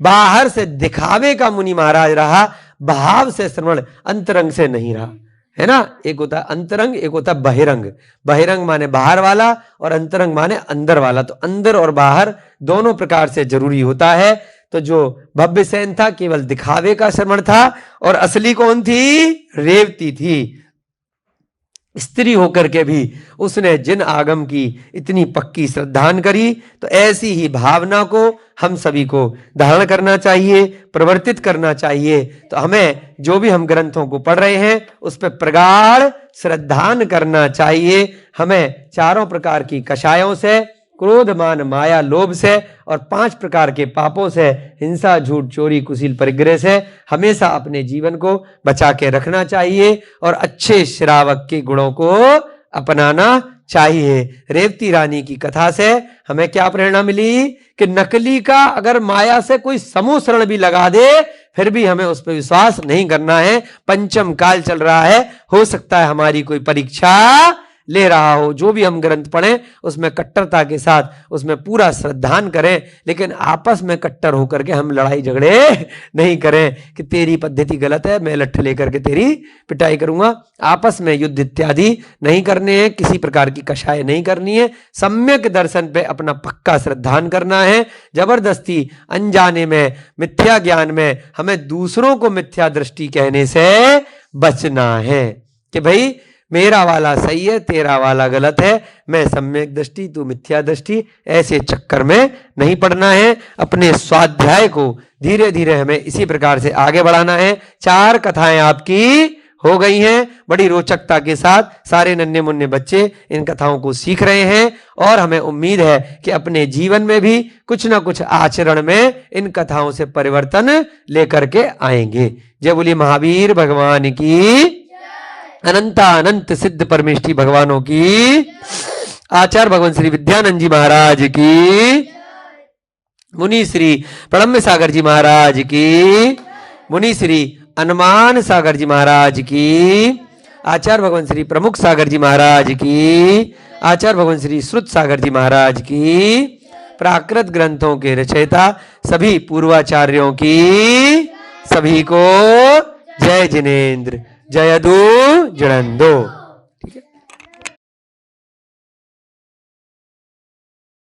बाहर से दिखावे का मुनि महाराज रहा, भाव से श्रवण, अंतरंग से नहीं रहा, है ना। एक होता है अंतरंग, एक होता है बहिरंग। बहिरंग माने बाहर वाला और अंतरंग माने अंदर वाला। तो अंदर और बाहर दोनों प्रकार से जरूरी होता है। तो जो भव्यसेन था केवल दिखावे का श्रवण था, और असली कौन थी? रेवती थी। स्त्री होकर के भी उसने जिन आगम की इतनी पक्की श्रद्धान करी, तो ऐसी ही भावना को हम सभी को धारण करना चाहिए, प्रवर्तित करना चाहिए। तो हमें जो भी हम ग्रंथों को पढ़ रहे हैं उस पर प्रगाढ़ श्रद्धान करना चाहिए। हमें चारों प्रकार की कषायों से, क्रोध मान माया लोभ से, और 5 प्रकार के पापों से, हिंसा झूठ चोरी कुशील परिग्रह से हमेशा अपने जीवन को बचा के रखना चाहिए और अच्छे श्रावक के गुणों को अपनाना चाहिए। रेवती रानी की कथा से हमें क्या प्रेरणा मिली कि नकली का अगर माया से कोई समूह शरण भी लगा दे, फिर भी हमें उस पर विश्वास नहीं करना है। पंचम काल चल रहा है, हो सकता है हमारी कोई परीक्षा ले रहा हो। जो भी हम ग्रंथ पढ़ें उसमें कट्टरता के साथ उसमें पूरा श्रद्धान करें, लेकिन आपस में कट्टर होकर के हम लड़ाई झगड़े नहीं करें कि तेरी पद्धति गलत है, मैं लट्ठ लेकर के तेरी पिटाई करूंगा। आपस में युद्ध इत्यादि नहीं करने हैं, किसी प्रकार की कषाय नहीं करनी है। सम्यक दर्शन पे अपना पक्का श्रद्धान करना है। जबरदस्ती अनजाने में, मिथ्या ज्ञान में हमें दूसरों को मिथ्या दृष्टि कहने से बचना है कि भाई मेरा वाला सही है, तेरा वाला गलत है, मैं सम्यक दृष्टि, तू मिथ्या दृष्टि, ऐसे चक्कर में नहीं पड़ना है। अपने स्वाध्याय को धीरे धीरे हमें इसी प्रकार से आगे बढ़ाना है। 4 कथाएं आपकी हो गई हैं, बड़ी रोचकता के साथ सारे नन्हे मुन्ने बच्चे इन कथाओं को सीख रहे हैं, और हमें उम्मीद है कि अपने जीवन में भी कुछ ना कुछ आचरण में इन कथाओं से परिवर्तन लेकर के आएंगे। जय बोलिए महावीर भगवान की, अनंता अनंत सिद्ध परमेष्ठी भगवानों की, आचार्य भगवान श्री विद्यानंद जी महाराज की, मुनि श्री प्रणम्य सागर जी महाराज की, मुनि श्री अनुमान सागर जी महाराज की, आचार्य भगवान श्री प्रमुख सागर जी महाराज की, आचार्य भगवान श्री श्रुत सागर जी महाराज की, प्राकृत ग्रंथों के रचयिता सभी पूर्वाचार्यों की, सभी को जय जिनेन्द्र, जय अदू जड़ंदो।